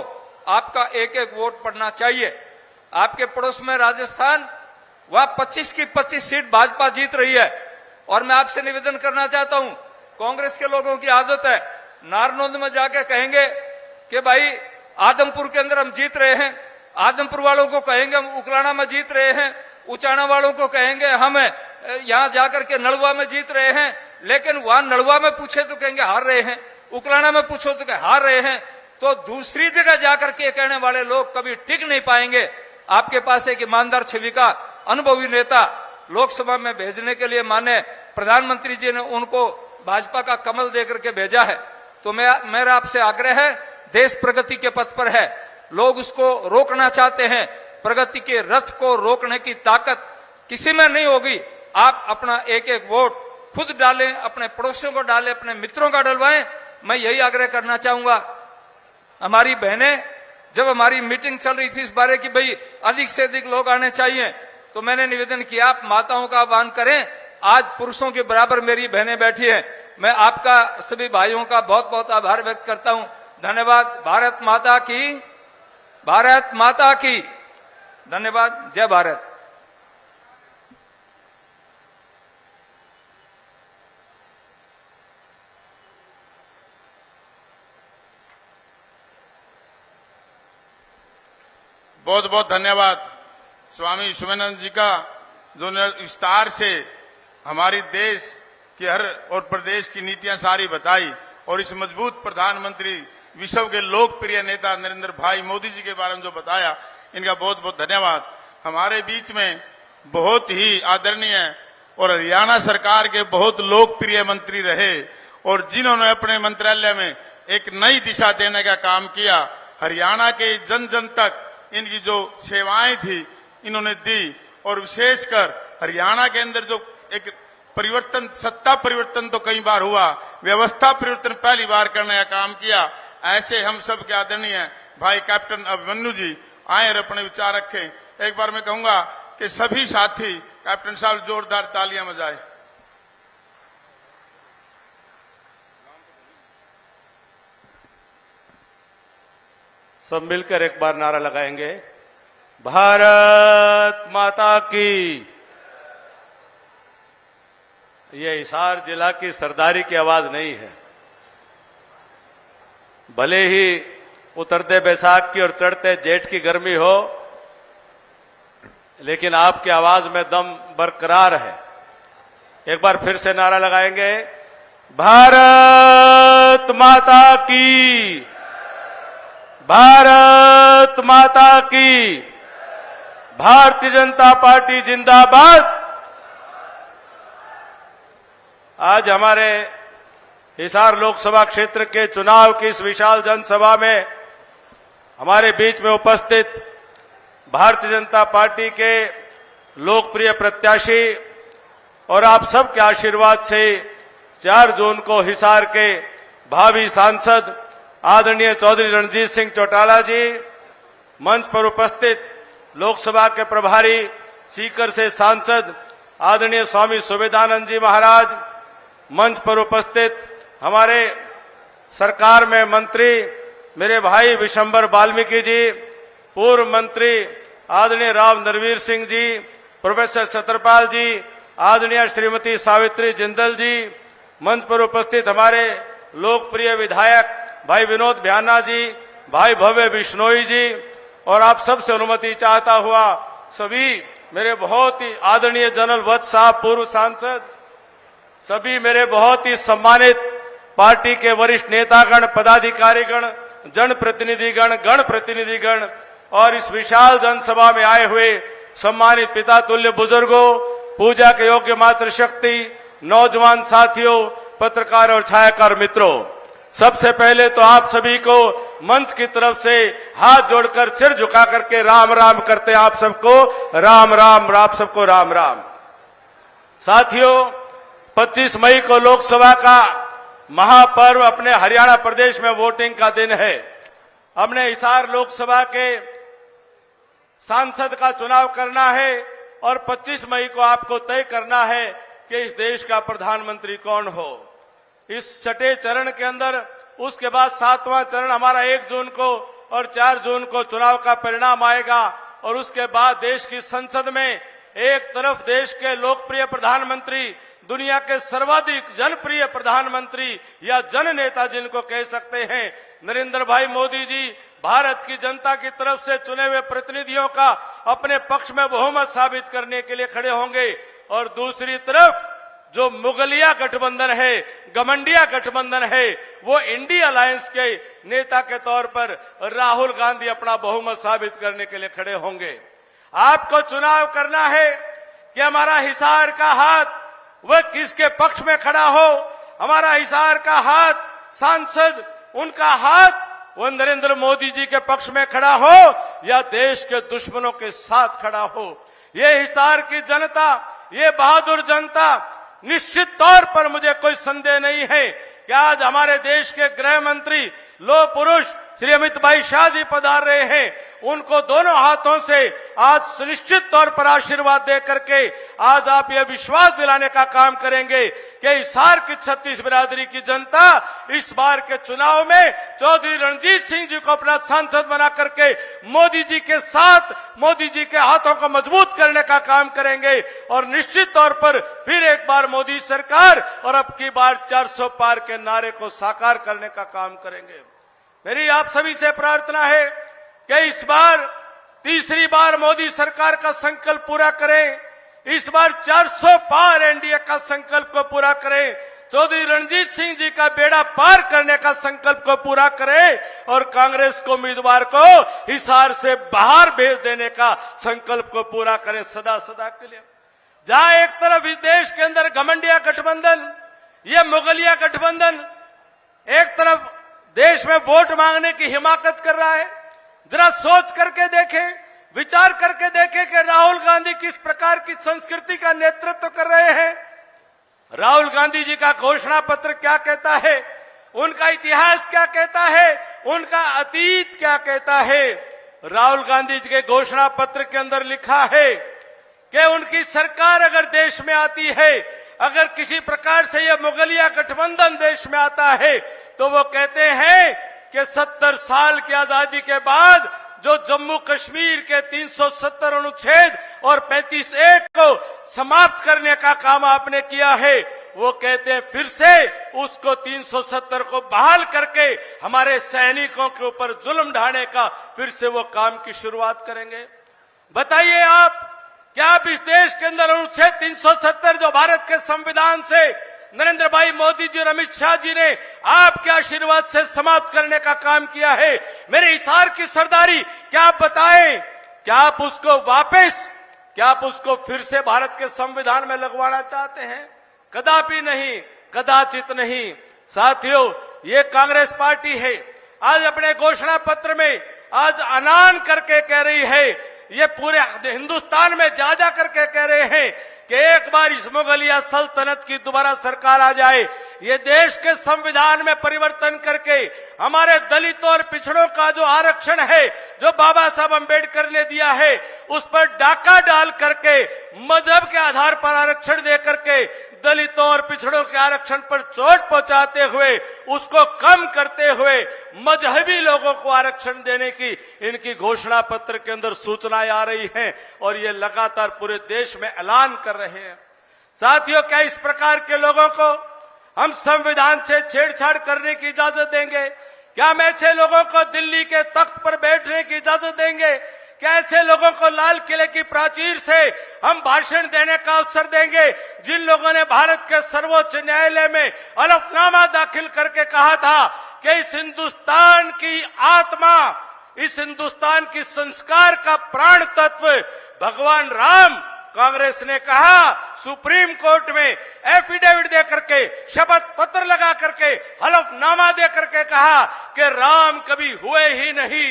आपका एक वोट पड़ना चाहिए। आपके पड़ोस में राजस्थान, वहां 25 की 25 सीट भाजपा जीत रही है। और मैं आपसे निवेदन करना चाहता हूं, कांग्रेस के लोगों की आदत है नारनौंद में जाके कहेंगे कि भाई आदमपुर के अंदर हम जीत रहे हैं, आदमपुर वालों को कहेंगे हम उकलाना में जीत रहे हैं, उचाना वालों को कहेंगे हम यहां जाकर के नलवा में जीत रहे हैं। लेकिन वहां नलवा में पूछे तो कहेंगे हार रहे हैं, उकलाना में पूछो तो कहें हार रहे हैं। तो दूसरी जगह जाकर के कहने वाले लोग कभी टिक नहीं पाएंगे। आपके पास एक ईमानदार छवि का अनुभवी नेता लोकसभा में भेजने के लिए माने प्रधानमंत्री जी ने उनको भाजपा का कमल देकर के भेजा है। तो मेरा आपसे आग्रह है, देश प्रगति के पथ पर है, लोग उसको रोकना चाहते हैं। प्रगति के रथ को रोकने की ताकत किसी में नहीं होगी। आप अपना एक वोट खुद डालें, अपने पड़ोसियों को डालें, अपने मित्रों का डलवाएं। मैं यही आग्रह करना चाहूंगा। हमारी बहनें, जब हमारी मीटिंग चल रही थी इस बारे की भाई अधिक से अधिक लोग आने चाहिए, तो मैंने निवेदन किया आप माताओं का आह्वान करें। आज पुरुषों के बराबर मेरी बहनें बैठी हैं। मैं आपका सभी भाइयों का बहुत बहुत आभार व्यक्त करता हूं। धन्यवाद। भारत माता की, भारत माता की। धन्यवाद। जय भारत। बहुत बहुत धन्यवाद स्वामी सुमेनानंद जी का, जो ने विस्तार से हमारी देश की हर और प्रदेश की नीतियां सारी बताई और इस मजबूत प्रधानमंत्री, विश्व के लोकप्रिय नेता नरेंद्र भाई मोदी जी के बारे में जो बताया, इनका बहुत बहुत धन्यवाद। हमारे बीच में बहुत ही आदरणीय और हरियाणा सरकार के बहुत लोकप्रिय मंत्री रहे और जिन्होंने अपने मंत्रालय में एक नई दिशा देने का काम किया। हरियाणा के जन जन तक इनकी जो सेवाएं थी इन्होंने दी और विशेषकर हरियाणा के अंदर जो एक परिवर्तन, सत्ता परिवर्तन तो कई बार हुआ, व्यवस्था परिवर्तन पहली बार करने का काम किया। ऐसे हम सब के आदरणीय भाई कैप्टन अभिमन्यु जी आए और अपने विचार रखें। एक बार मैं कहूंगा कि सभी साथी कैप्टन साहब जोरदार तालियां बजाएं। सब मिलकर एक बार नारा लगाएंगे, भारत माता की, ये हिसार जिला की सरदारी की आवाज नहीं है। भले ही उतरते बैसाख की और चढ़ते जेठ की गर्मी हो, लेकिन आपकी आवाज में दम बरकरार है। एक बार फिर से नारा लगाएंगे, भारत माता की, भारत माता की, भारतीय जनता पार्टी जिंदाबाद। आज हमारे हिसार लोकसभा क्षेत्र के चुनाव की इस विशाल जनसभा में हमारे बीच में उपस्थित भारतीय जनता पार्टी के लोकप्रिय प्रत्याशी और आप सबके आशीर्वाद से 4 जून को हिसार के भावी सांसद आदरणीय चौधरी रणजीत सिंह चौटाला जी, मंच पर उपस्थित लोकसभा के प्रभारी सीकर से सांसद आदरणीय स्वामी सुवेदानंद जी महाराज, मंच पर उपस्थित हमारे सरकार में मंत्री मेरे भाई विशंबर वाल्मीकि जी, पूर्व मंत्री आदरणीय राव नरवीर सिंह जी, प्रोफेसर छत्रपाल जी, आदरणीय श्रीमती सावित्री जिंदल जी, मंच पर उपस्थित हमारे लोकप्रिय विधायक भाई विनोद भ्याना जी, भाई भव्य बिश्नोई जी, और आप सबसे अनुमति चाहता हुआ सभी मेरे बहुत ही आदरणीय जनरल वत्स साहब पूर्व सांसद, सभी मेरे बहुत ही सम्मानित पार्टी के वरिष्ठ नेतागण, पदाधिकारीगण, जनप्रतिनिधिगण, गण प्रतिनिधिगण और इस विशाल जनसभा में आए हुए सम्मानित पिता तुल्य बुजुर्गों, पूजा के योग्य मातृशक्ति, नौजवान साथियों, पत्रकार और छायाकार मित्रों, सबसे पहले तो आप सभी को मंच की तरफ से हाथ जोड़कर सिर झुका करके राम राम करते हैं। आप सबको राम राम, आप सबको राम राम। साथियों, 25 मई को लोकसभा का महापर्व अपने हरियाणा प्रदेश में वोटिंग का दिन है। हमने हिसार लोकसभा के सांसद का चुनाव करना है और 25 मई को आपको तय करना है कि इस देश का प्रधानमंत्री कौन हो। इस 6ठे चरण के अंदर उसके बाद 7वां चरण हमारा 1 जून को और 4 जून को चुनाव का परिणाम आएगा और उसके बाद देश की संसद में एक तरफ देश के लोकप्रिय प्रधानमंत्री, दुनिया के सर्वाधिक जनप्रिय प्रधानमंत्री या जन नेता जिनको कह सकते हैं नरेंद्र भाई मोदी जी, भारत की जनता की तरफ से चुने हुए प्रतिनिधियों का अपने पक्ष में बहुमत साबित करने के लिए खड़े होंगे। और दूसरी तरफ जो मुगलिया गठबंधन है, गमंडिया गठबंधन है, वो इंडिया अलायंस के नेता के तौर पर राहुल गांधी अपना बहुमत साबित करने के लिए खड़े होंगे। आपको चुनाव करना है कि हमारा हिसार का हाथ वह किसके पक्ष में खड़ा हो। हमारा हिसार का हाथ सांसद, उनका हाथ वो नरेंद्र मोदी जी के पक्ष में खड़ा हो या देश के दुश्मनों के साथ खड़ा हो। ये हिसार की जनता, ये बहादुर जनता, निश्चित तौर पर मुझे कोई संदेह नहीं है कि आज हमारे देश के गृह मंत्री लोह पुरुष श्री अमित भाई शाह जी पधार रहे हैं। उनको दोनों हाथों से आज सुनिश्चित तौर पर आशीर्वाद दे करके आज आप ये विश्वास दिलाने का काम करेंगे कि हिसार की 36 बिरादरी की जनता इस बार के चुनाव में चौधरी रणजीत सिंह जी को अपना सांसद बना करके मोदी जी के साथ, मोदी जी के हाथों को मजबूत करने का काम करेंगे और निश्चित तौर पर फिर एक बार मोदी सरकार और अब की बार 400 पार के नारे को साकार करने का काम करेंगे। मेरी आप सभी से प्रार्थना है कि इस बार तीसरी बार मोदी सरकार का संकल्प पूरा करें, इस बार 400 पार एनडीए का संकल्प को पूरा करें, चौधरी रणजीत सिंह जी का बेड़ा पार करने का संकल्प को पूरा करें और कांग्रेस को उम्मीदवार को हिसार से बाहर भेज देने का संकल्प को पूरा करें सदा सदा के लिए। जहां एक तरफ इस देश के अंदर घमंडिया गठबंधन, ये मुगलिया गठबंधन एक तरफ देश में वोट मांगने की हिमाकत कर रहा है, जरा सोच करके देखें, विचार करके देखें कि राहुल गांधी किस प्रकार की संस्कृति का नेतृत्व कर रहे हैं। राहुल गांधी जी का घोषणा पत्र क्या कहता है, उनका इतिहास क्या कहता है, उनका अतीत क्या कहता है। राहुल गांधी जी के घोषणा पत्र के अंदर लिखा है कि उनकी सरकार अगर देश में आती है, अगर किसी प्रकार से यह मुगलिया गठबंधन देश में आता है, तो वो कहते हैं कि 70 साल की आजादी के बाद जो जम्मू कश्मीर के 370 अनुच्छेद और 35 एक्ट को समाप्त करने का काम आपने किया है, वो कहते हैं फिर से उसको 370 को बहाल करके हमारे सैनिकों के ऊपर जुल्म ढाने का फिर से वो काम की शुरुआत करेंगे। बताइए आप, क्या आप इस देश के अंदर अनुच्छेद 370 जो भारत के संविधान से नरेंद्र भाई मोदी जी और अमित शाह जी ने आपके आशीर्वाद से समाप्त करने का काम किया है, मेरे हिसार की सरदारी, क्या आप बताएं, क्या आप उसको वापस, क्या आप उसको फिर से भारत के संविधान में लगवाना चाहते हैं? कदापि नहीं, कदाचित नहीं। साथियों, ये कांग्रेस पार्टी है, आज अपने घोषणा पत्र में आज ऐलान करके कह रही है, ये पूरे हिंदुस्तान में जा जा करके कह रहे हैं कि एक बार इस मुगलिया सल्तनत की दोबारा सरकार आ जाए, ये देश के संविधान में परिवर्तन करके हमारे दलितों और पिछड़ों का जो आरक्षण है, जो बाबा साहब अंबेडकर ने दिया है, उस पर डाका डाल करके मजहब के आधार पर आरक्षण दे करके दलितों और पिछड़ों के आरक्षण पर चोट पहुंचाते हुए, उसको कम करते हुए मजहबी लोगों को आरक्षण देने की इनकी घोषणा पत्र के अंदर सूचनाएं आ रही हैं और ये लगातार पूरे देश में ऐलान कर रहे हैं। साथियों, क्या इस प्रकार के लोगों को हम संविधान से छेड़छाड़ करने की इजाजत देंगे? क्या हम ऐसे लोगों को दिल्ली के तख्त पर बैठने की इजाजत देंगे? क्या ऐसे लोगों को लाल किले की प्राचीर से हम भाषण देने का अवसर देंगे, जिन लोगों ने भारत के सर्वोच्च न्यायालय में हलफनामा दाखिल करके कहा था कि इस हिंदुस्तान की आत्मा, इस हिंदुस्तान की संस्कार का प्राण तत्व भगवान राम, कांग्रेस ने कहा सुप्रीम कोर्ट में एफिडेविट दे करके, शपथ पत्र लगा करके, हलफनामा दे करके कहा कि राम कभी हुए ही नहीं।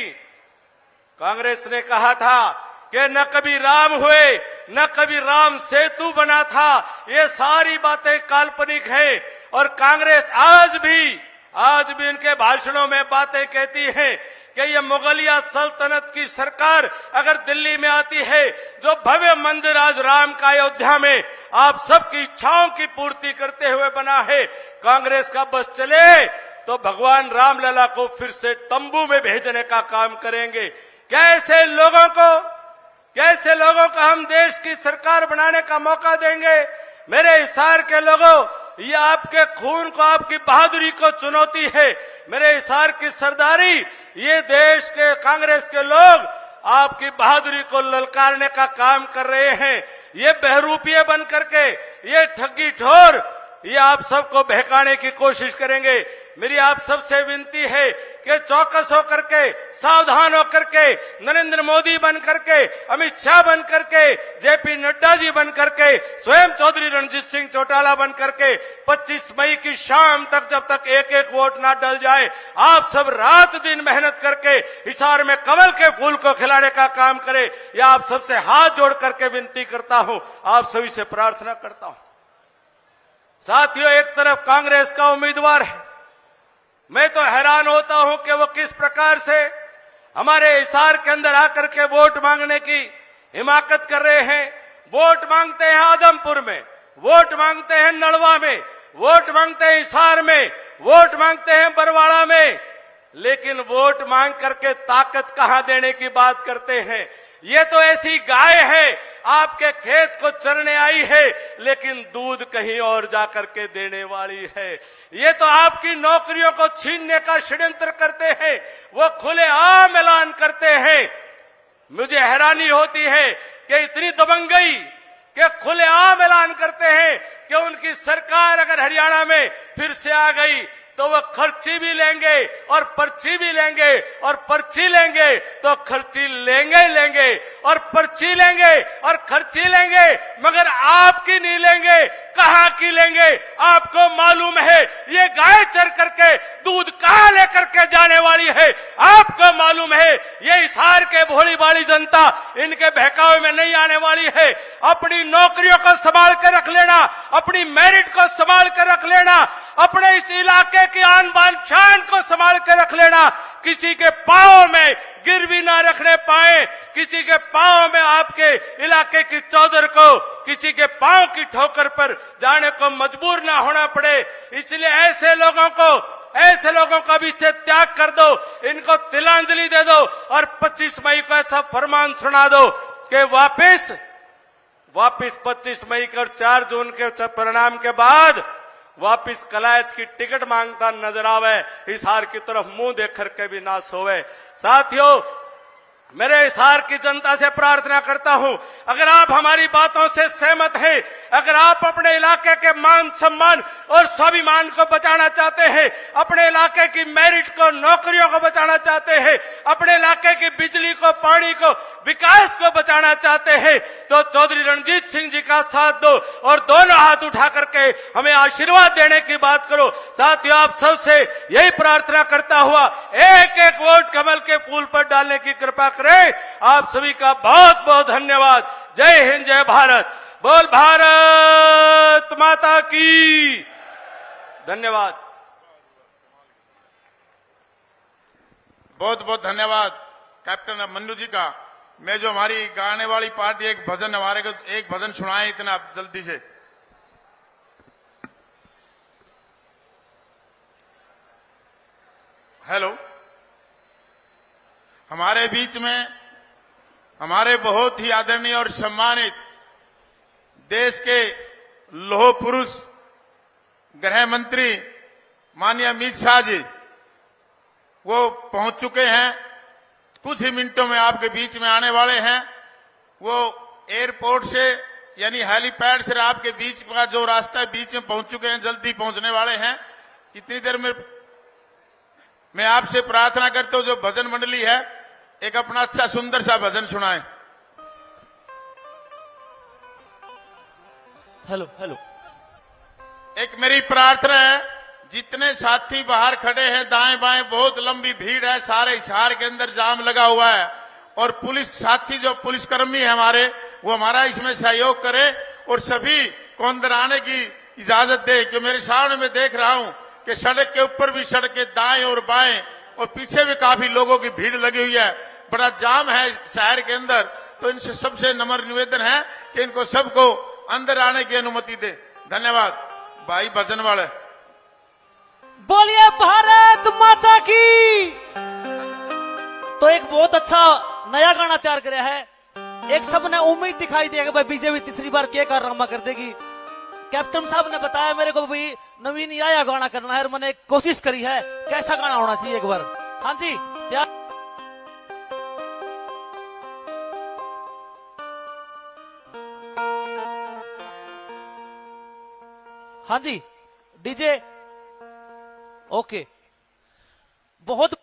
कांग्रेस ने कहा था कि न कभी राम हुए, न कभी राम सेतु बना था, ये सारी बातें काल्पनिक हैं। और कांग्रेस आज भी इनके भाषणों में बातें कहती है कि ये मुगलिया सल्तनत की सरकार अगर दिल्ली में आती है, जो भव्य मंदिर आज राम का अयोध्या में आप सबकी इच्छाओं की पूर्ति करते हुए बना है, कांग्रेस का बस चले तो भगवान रामलला को फिर से तंबू में भेजने का काम करेंगे। कैसे लोगों को हम देश की सरकार बनाने का मौका देंगे? मेरे हिसार के लोगों, ये आपके खून को, आपकी बहादुरी को चुनौती है। मेरे हिसार की सरदारी, ये देश के कांग्रेस के लोग आपकी बहादुरी को ललकारने का काम कर रहे हैं। ये बहरूपिये बन करके, ये ठगी ठोर, ये आप सबको बहकाने की कोशिश करेंगे। मेरी आप सबसे विनती है कि चौकस होकर के, सावधान होकर के, नरेंद्र मोदी बन करके, अमित शाह बन करके, जेपी नड्डा जी बन करके, स्वयं चौधरी रणजीत सिंह चौटाला बन करके 25 मई की शाम तक, जब तक एक एक वोट ना डल जाए, आप सब रात दिन मेहनत करके हिसार में कमल के फूल को खिलाने का काम करें। यह आप सबसे हाथ जोड़ करके विनती करता हूं, आप सभी से प्रार्थना करता हूं। साथियों, एक तरफ कांग्रेस का उम्मीदवार है, मैं तो हैरान होता हूं कि वो किस प्रकार से हमारे हिसार के अंदर आकर के वोट मांगने की हिमाकत कर रहे हैं। वोट मांगते हैं आदमपुर में, वोट मांगते हैं नलवा में, वोट मांगते हैं हिसार में, वोट मांगते हैं बरवाड़ा में, लेकिन वोट मांग करके ताकत कहां देने की बात करते हैं। ये तो ऐसी गाय है, आपके खेत को चरने आई है, लेकिन दूध कहीं और जाकर के देने वाली है। ये तो आपकी नौकरियों को छीनने का षड्यंत्र करते हैं, वो खुलेआम ऐलान करते हैं। मुझे हैरानी होती है कि इतनी दबंगई कि खुलेआम ऐलान करते हैं कि उनकी सरकार अगर हरियाणा में फिर से आ गई तो वह खर्ची भी लेंगे और पर्ची भी लेंगे, और पर्ची लेंगे तो खर्ची लेंगे और पर्ची लेंगे और खर्ची लेंगे, मगर आपकी नहीं लेंगे। कहां की लेंगे? आपको मालूम है ये गाय चर करके दूध कहां लेकर के जाने वाली है? आपको मालूम है ये हिसार के भोली भाली जनता इनके बहकावे में नहीं आने वाली है। अपनी नौकरियों को संभाल कर रख लेना, अपनी मेरिट को संभाल कर रख लेना, अपने इस इलाके की आन बान शान को संभाल कर रख लेना। किसी के पांव में गिरवी ना रखने पाए, किसी के पांव में आपके इलाके की चौधर को किसी के पांव की ठोकर पर जाने को मजबूर ना होना पड़े। इसलिए ऐसे लोगों को अभी से त्याग कर दो, इनको तिलांजलि दे दो और 25 मई को ऐसा फरमान सुना दो कि वापिस 25 मई के और 4 जून के परिणाम के बाद वापिस कलायत की टिकट मांगता नजर आवे, हिसार की तरफ मुंह देख करके भी ना सोवे। साथियों, मेरे हिसार की जनता से प्रार्थना करता हूं, अगर आप हमारी बातों से सहमत हैं, अगर आप अपने इलाके के मान सम्मान और स्वाभिमान को बचाना चाहते हैं, अपने इलाके की मेरिट को, नौकरियों को बचाना चाहते हैं, अपने इलाके की बिजली को, पानी को, विकास को बचाना चाहते हैं, तो चौधरी रणजीत सिंह जी का साथ दो और दोनों हाथ उठा करके हमें आशीर्वाद देने की बात करो। साथियों, आप सबसे यही प्रार्थना करता हुआ एक एक वोट कमल के फूल पर डालने की कृपा करें। आप सभी का बहुत बहुत धन्यवाद। जय हिंद, जय भारत। बोल भारत माता की। धन्यवाद। बहुत बहुत धन्यवाद कैप्टन मन्नू जी का। मैं जो हमारी गाने वाली पार्टी एक भजन हमारे को एक भजन सुनाए इतना जल्दी से। हेलो, हमारे बीच में हमारे बहुत ही आदरणीय और सम्मानित देश के लौह पुरुष गृह मंत्री माननीय अमित शाह जी वो पहुंच चुके हैं। कुछ ही मिनटों में आपके बीच में आने वाले हैं। वो एयरपोर्ट से यानी हेलीपैड से आपके बीच का जो रास्ता है बीच में पहुंच चुके हैं, जल्दी पहुंचने वाले हैं। इतनी देर में मैं आपसे प्रार्थना करता हूं जो भजन मंडली है एक अपना अच्छा सुंदर सा भजन सुनाए। Hello hello. एक मेरी प्रार्थना है, जितने साथी बाहर खड़े हैं दाएं बाएं बहुत लंबी भीड़ है, सारे हिसार के अंदर जाम लगा हुआ है और पुलिस साथी जो पुलिसकर्मी है हमारे वो हमारा इसमें सहयोग करे और सभी को अंदर आने की इजाजत दे। कि मेरे सामने में देख रहा हूं कि सड़क के ऊपर भी सड़क के दाएं और बाएं और पीछे भी काफी लोगों की भीड़ लगी हुई है, बड़ा जाम है शहर के अंदर। तो इनसे सबसे नम्र निवेदन है कि इनको सबको अंदर आने की अनुमति दे। धन्यवाद। भाई भजन वाले बोलिए भारत माता की। तो एक बहुत अच्छा नया गाना तैयार कराया है। एक सबने उम्मीद दिखाई दी कि भाई बीजेपी तीसरी बार क्या कारनामा कर देगी। कैप्टन साहब ने बताया मेरे को भाई नवीन आया गाना करना है और मैंने कोशिश करी है कैसा गाना होना चाहिए एक बार। हाँ जी, तैयार। हाँ जी, डीजे ओके। बहुत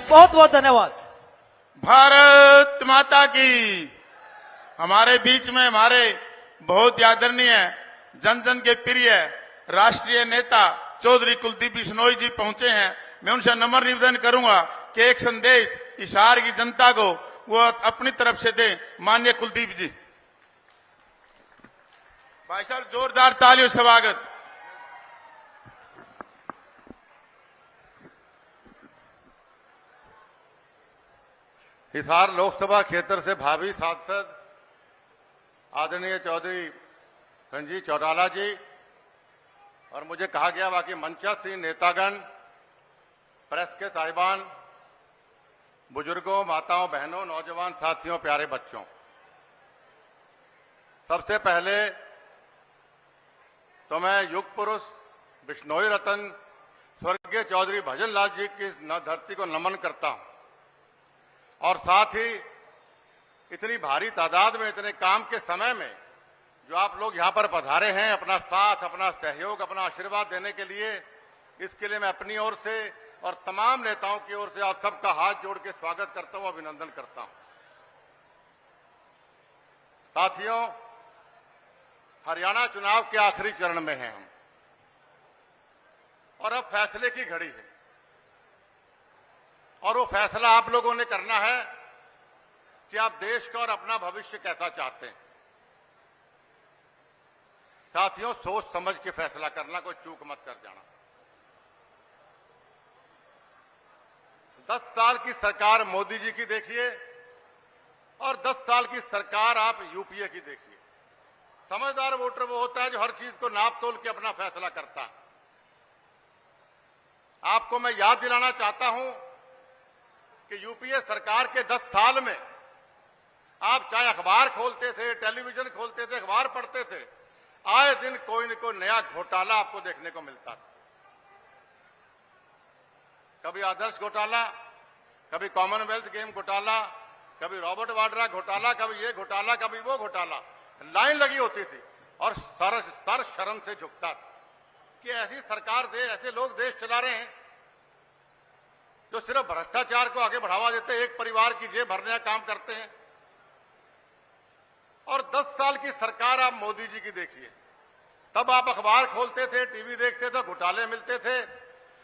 बहुत बहुत धन्यवाद। भारत माता की। हमारे बीच में हमारे बहुत आदरणीय जन जन के प्रिय राष्ट्रीय नेता चौधरी कुलदीप बिश्नोई जी पहुंचे हैं। मैं उनसे नम्र निवेदन करूंगा कि एक संदेश हिसार की जनता को वो अपनी तरफ से दें। माननीय कुलदीप जी। भाई साहब जोरदार तालियों से स्वागत। हिसार लोकसभा क्षेत्र से भावी सांसद आदरणीय चौधरी रणजीत चौटाला जी और मुझे कहा गया बाकी मंचस्थ नेतागण, प्रेस के साहिबान, बुजुर्गों, माताओं, बहनों, नौजवान साथियों, प्यारे बच्चों, सबसे पहले तो मैं युग पुरुष बिश्नोई रतन स्वर्गीय चौधरी भजन लाल जी की धरती को नमन करता हूं और साथ ही इतनी भारी तादाद में इतने काम के समय में जो आप लोग यहां पर पधारे हैं, अपना साथ, अपना सहयोग, अपना आशीर्वाद देने के लिए, इसके लिए मैं अपनी ओर से और तमाम नेताओं की ओर से आप सबका हाथ जोड़ के स्वागत करता हूं, अभिनंदन करता हूं। साथियों, हरियाणा चुनाव के आखिरी चरण में हैं हम और अब फैसले की घड़ी है और वो फैसला आप लोगों ने करना है कि आप देश का और अपना भविष्य कैसा चाहते हैं। साथियों, सोच समझ के फैसला करना, कोई चूक मत कर जाना। 10 साल की सरकार मोदी जी की देखिए और 10 साल की सरकार आप यूपीए की देखिए। समझदार वोटर वो होता है जो हर चीज को नाप तोल के अपना फैसला करता है। आपको मैं याद दिलाना चाहता हूं कि यूपीए सरकार के 10 साल में आप चाहे अखबार खोलते थे, टेलीविजन खोलते थे, अखबार पढ़ते थे, आए दिन कोई न कोई नया घोटाला आपको देखने को मिलता था। कभी आदर्श घोटाला, कभी कॉमनवेल्थ गेम घोटाला, कभी रॉबर्ट वाड्रा घोटाला, कभी ये घोटाला, कभी वो घोटाला। लाइन लगी होती थी और सर शर्म से झुकता था कि ऐसी सरकार ऐसे लोग देश चला रहे हैं जो सिर्फ भ्रष्टाचार को आगे बढ़ावा देते, एक परिवार की जेब भरने का काम करते हैं। और 10 साल की सरकार आप मोदी जी की देखिए। तब आप अखबार खोलते थे, टीवी देखते थे, घोटाले मिलते थे।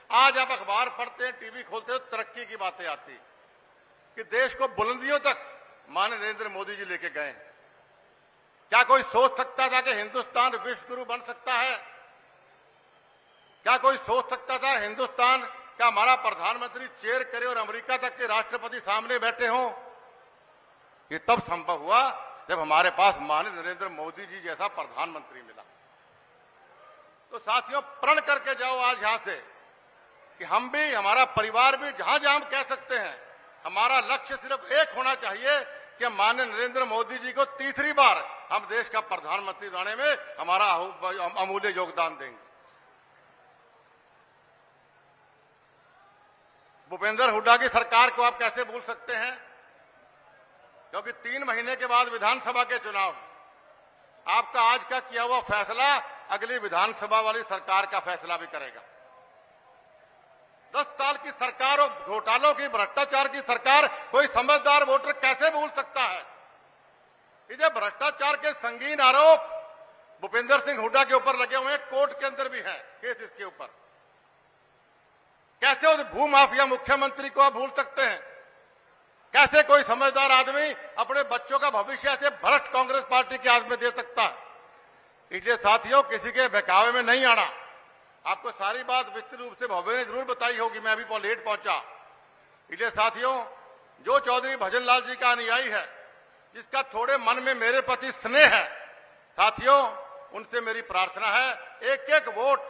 आज आप अखबार पढ़ते हैं, टीवी खोलते हो, तरक्की की बातें आती कि देश को बुलंदियों तक माननीय नरेंद्र मोदी जी लेके गए हैं। क्या कोई सोच सकता था कि हिंदुस्तान विश्व गुरु बन सकता है? क्या कोई सोच सकता था हिंदुस्तान का हमारा प्रधानमंत्री चेयर करे और अमेरिका तक के राष्ट्रपति सामने बैठे हों? ये तब संभव हुआ जब हमारे पास माननीय नरेंद्र मोदी जी जैसा प्रधानमंत्री मिला। तो साथियों, प्रण करके जाओ आज यहां से कि हम भी, हमारा परिवार भी, जहां जहां हम कह सकते हैं, हमारा लक्ष्य सिर्फ एक होना चाहिए कि माननीय नरेंद्र मोदी जी को तीसरी बार हम देश का प्रधानमंत्री बनाने में हमारा अमूल्य योगदान देंगे। भूपेंद्र हुड्डा की सरकार को आप कैसे भूल सकते हैं? क्योंकि 3 महीने के बाद विधानसभा के चुनाव, आपका आज का किया हुआ फैसला अगली विधानसभा वाली सरकार का फैसला भी करेगा। 10 साल की सरकार और घोटालों की, भ्रष्टाचार की सरकार कोई समझदार वोटर कैसे भूल सकता है? ये भ्रष्टाचार के संगीन आरोप भूपेंद्र सिंह हुड्डा के ऊपर लगे हुए हैं, कोर्ट के अंदर भी है केस इसके ऊपर। कैसे उस भूमाफिया मुख्यमंत्री को आप भूल सकते हैं? कैसे कोई समझदार आदमी अपने बच्चों का भविष्य ऐसे भ्रष्ट कांग्रेस पार्टी के हाथ में दे सकता है? इसलिए साथियों, किसी के बहकावे में नहीं आना। आपको सारी बात विस्तृत रूप से भव्य ने जरूर बताई होगी, मैं अभी लेट पहुंचा। इसलिए साथियों, जो चौधरी भजन लाल जी का अनुयायी है, जिसका थोड़े मन में मेरे प्रति स्नेह है, साथियों, उनसे मेरी प्रार्थना है, एक एक वोट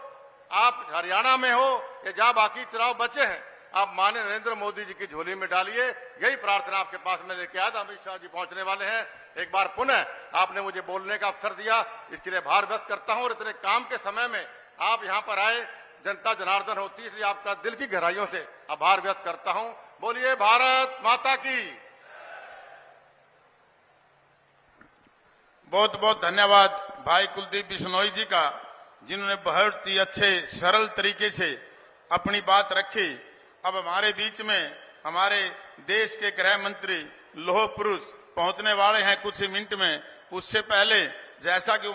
आप हरियाणा में हो या जहां बाकी चुनाव बचे हैं, आप माननीय नरेंद्र मोदी जी की झोली में डालिए। यही प्रार्थना आपके पास में लेके आया था। अमित शाह जी पहुंचने वाले हैं। एक बार पुनः आपने मुझे बोलने का अवसर दिया, इसके लिए आभार व्यक्त करता हूं। और इतने काम के समय में आप यहां पर आए, जनता जनार्दन होती है, इसलिए आपका दिल की गहराइयों से आभार व्यक्त करता हूं। बोलिए भारत माता की। बहुत बहुत धन्यवाद भाई कुलदीप बिश्नोई जी का, जिन्होंने बहुत ही अच्छे सरल तरीके से अपनी बात रखी। अब हमारे बीच में हमारे देश के गृह मंत्री, लौह पुरुष पहुंचने वाले हैं कुछ ही मिनट में। उससे पहले जैसा कि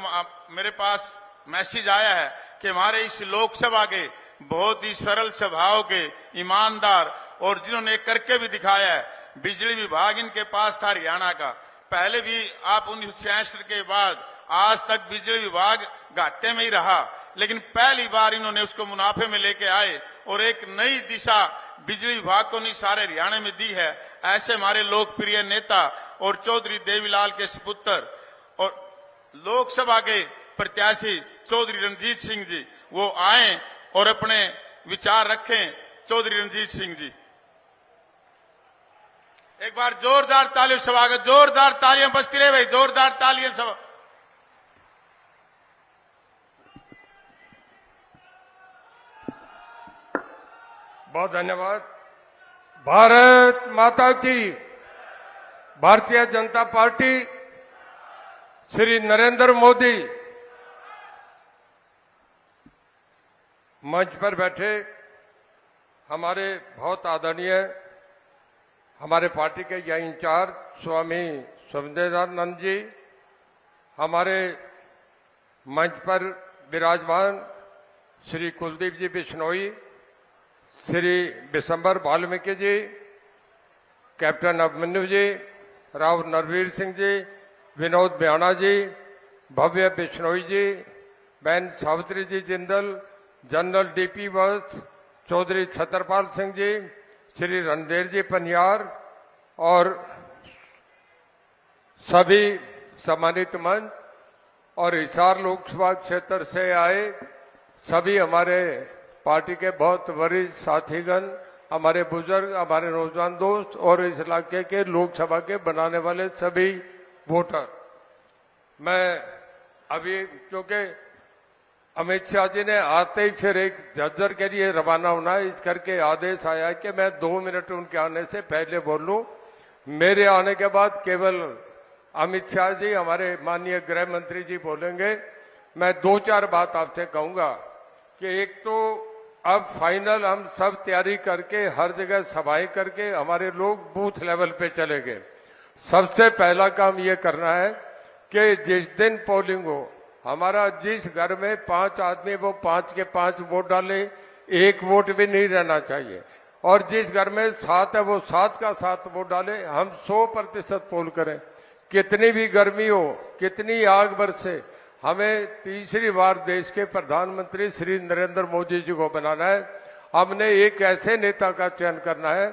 मेरे पास मैसेज आया है कि हमारे इस लोकसभा के बहुत ही सरल स्वभाव के ईमानदार और जिन्होंने करके भी दिखाया है, बिजली विभाग इनके पास था हरियाणा का। पहले भी आप 1966 के बाद आज तक बिजली विभाग घाटे में ही रहा, लेकिन पहली बार इन्होंने उसको मुनाफे में लेके आए और एक नई दिशा बिजली विभाग को नहीं सारे हरियाणा में दी है। ऐसे हमारे लोकप्रिय नेता और चौधरी देवीलाल के सुपुत्र और लोकसभा के प्रत्याशी चौधरी रणजीत सिंह जी वो आए और अपने विचार रखें। चौधरी रणजीत सिंह जी, एक बार जोरदार तालियों से स्वागत, जोरदार तालियां बजती रहे भाई, जोरदार तालियां सब। बहुत धन्यवाद। भारत माता की, भारतीय जनता पार्टी, श्री नरेंद्र मोदी। मंच पर बैठे हमारे बहुत आदरणीय हमारे पार्टी के यह इंचार्ज स्वामी सुमदेवानंद जी, हमारे मंच पर विराजमान श्री कुलदीप जी बिश्नोई, श्री बिशंबर वाल्मीकि जी, कैप्टन अभिमन्यु जी, राव नरवीर सिंह जी, विनोद ब्याणा जी, भव्य बिश्नोई जी, बहन सावित्री जी जिंदल, जनरल डीपी वत्स, चौधरी छतरपाल सिंह जी, श्री रणधीर जी पनियार और सभी सम्मानित मंच और हिसार लोकसभा क्षेत्र से आए सभी हमारे पार्टी के बहुत वरिष्ठ साथीगण, हमारे बुजुर्ग, हमारे नौजवान दोस्त और इस इलाके के लोकसभा के बनाने वाले सभी वोटर। मैं अभी क्योंकि अमित शाह जी ने आते ही फिर एक झज्जर के लिए रवाना होना है, इस करके आदेश आया कि मैं 2 मिनट उनके आने से पहले बोलूं। मेरे आने के बाद केवल अमित शाह जी, हमारे माननीय गृह मंत्री जी बोलेंगे। मैं 2-4 बात आपसे कहूंगा कि एक तो अब फाइनल हम सब तैयारी करके हर जगह सभाएं करके हमारे लोग बूथ लेवल पे चले गए। सबसे पहला काम ये करना है कि जिस दिन पोलिंग हो, हमारा जिस घर में 5 आदमी वो 5 के 5 वोट डाले, 1 वोट भी नहीं रहना चाहिए। और जिस घर में 7 है वो 7 का 7 वोट डाले। हम 100% पोल करें। कितनी भी गर्मी हो, कितनी आग बरसे, हमें तीसरी बार देश के प्रधानमंत्री श्री नरेंद्र मोदी जी को बनाना है। हमने एक ऐसे नेता का चयन करना है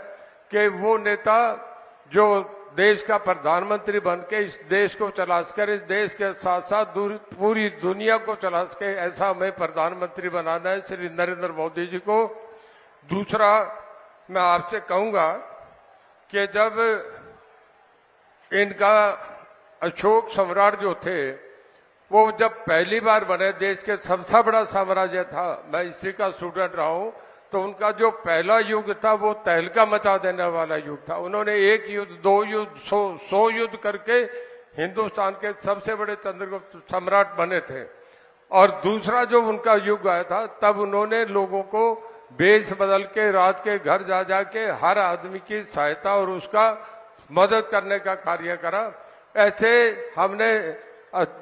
कि वो नेता जो देश का प्रधानमंत्री बन के इस देश को चला सके, इस देश के साथ साथ पूरी दुनिया को चला सके, ऐसा हमें प्रधानमंत्री बनाना है श्री नरेंद्र मोदी जी को। दूसरा, मैं आपसे कहूंगा कि जब इनका अशोक सम्राट जो थे वो जब पहली बार बने, देश के सबसे बड़ा साम्राज्य था, मैं हिस्ट्री का स्टूडेंट रहा हूं, तो उनका जो पहला युग था वो तहलका मचा देने वाला युग था। उन्होंने 1 युद्ध, 2 युद्ध, 100 युद्ध करके हिंदुस्तान के सबसे बड़े चंद्रगुप्त सम्राट बने थे। और दूसरा जो उनका युग आया था, तब उन्होंने लोगों को बेस बदल के राज के घर जा जाके हर आदमी की सहायता और उसका मदद करने का कार्य करा। ऐसे हमने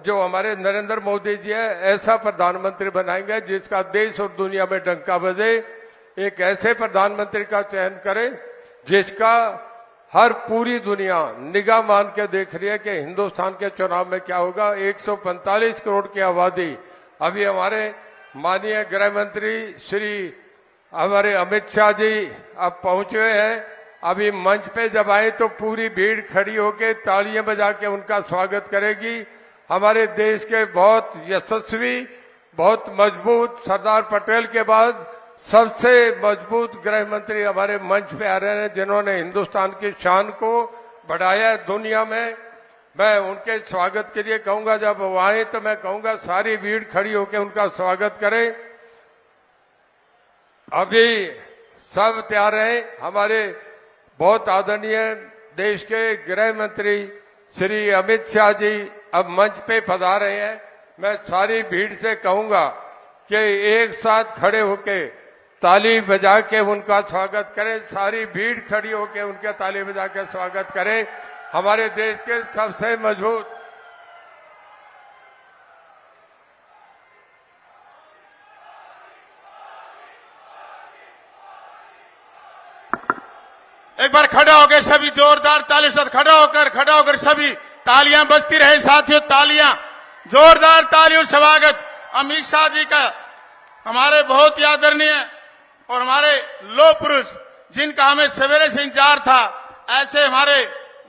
जो हमारे नरेंद्र मोदी जी है, ऐसा प्रधानमंत्री बनाएंगे जिसका देश और दुनिया में डंका बजे। एक ऐसे प्रधानमंत्री का चयन करें जिसका हर पूरी दुनिया निगाह मान के देख रही है कि हिंदुस्तान के चुनाव में क्या होगा। 145 करोड़ की आबादी। अभी हमारे माननीय गृह मंत्री श्री हमारे अमित शाह जी अब पहुंचे हैं। अभी मंच पे जब आए तो पूरी भीड़ खड़ी होकर तालियां बजा के उनका स्वागत करेगी। हमारे देश के बहुत यशस्वी, बहुत मजबूत सरदार पटेल के बाद सबसे मजबूत गृह मंत्री हमारे मंच पे आ रहे हैं, जिन्होंने हिंदुस्तान की शान को बढ़ाया है दुनिया में। मैं उनके स्वागत के लिए कहूंगा, जब वो आए तो मैं कहूंगा सारी भीड़ खड़ी होकर उनका स्वागत करें। अभी सब तैयार हैं। हमारे बहुत आदरणीय देश के गृह मंत्री श्री अमित शाह जी अब मंच पे पधार रहे हैं। मैं सारी भीड़ से कहूंगा कि एक साथ खड़े होके ताली बजा के उनका स्वागत करें। सारी भीड़ खड़ी होके उनके ताली बजा के स्वागत करें। हमारे देश के सबसे मजबूत एक बार खड़ा हो गए सभी, जोरदार तालियों से खड़ा होकर सभी तालियां बजती रहे साथियों, तालियां, जोरदार तालियों स्वागत अमित शाह जी का, हमारे बहुत ही आदरणीय और हमारे लोह पुरुष जिनका हमें सवेरे से इंतजार था, ऐसे हमारे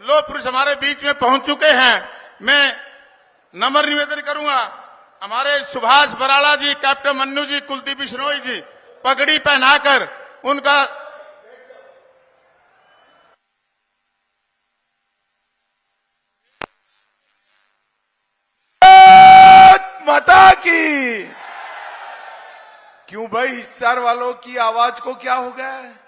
लोह पुरुष हमारे बीच में पहुंच चुके हैं। मैं नम्र निवेदन करूंगा हमारे सुभाष बराला जी, कैप्टन मन्नू जी, कुलदीप बिश्नोई जी पगड़ी पहनाकर उनका माता की। क्यों भाई, हिस्सार वालों की आवाज को क्या हो गया है?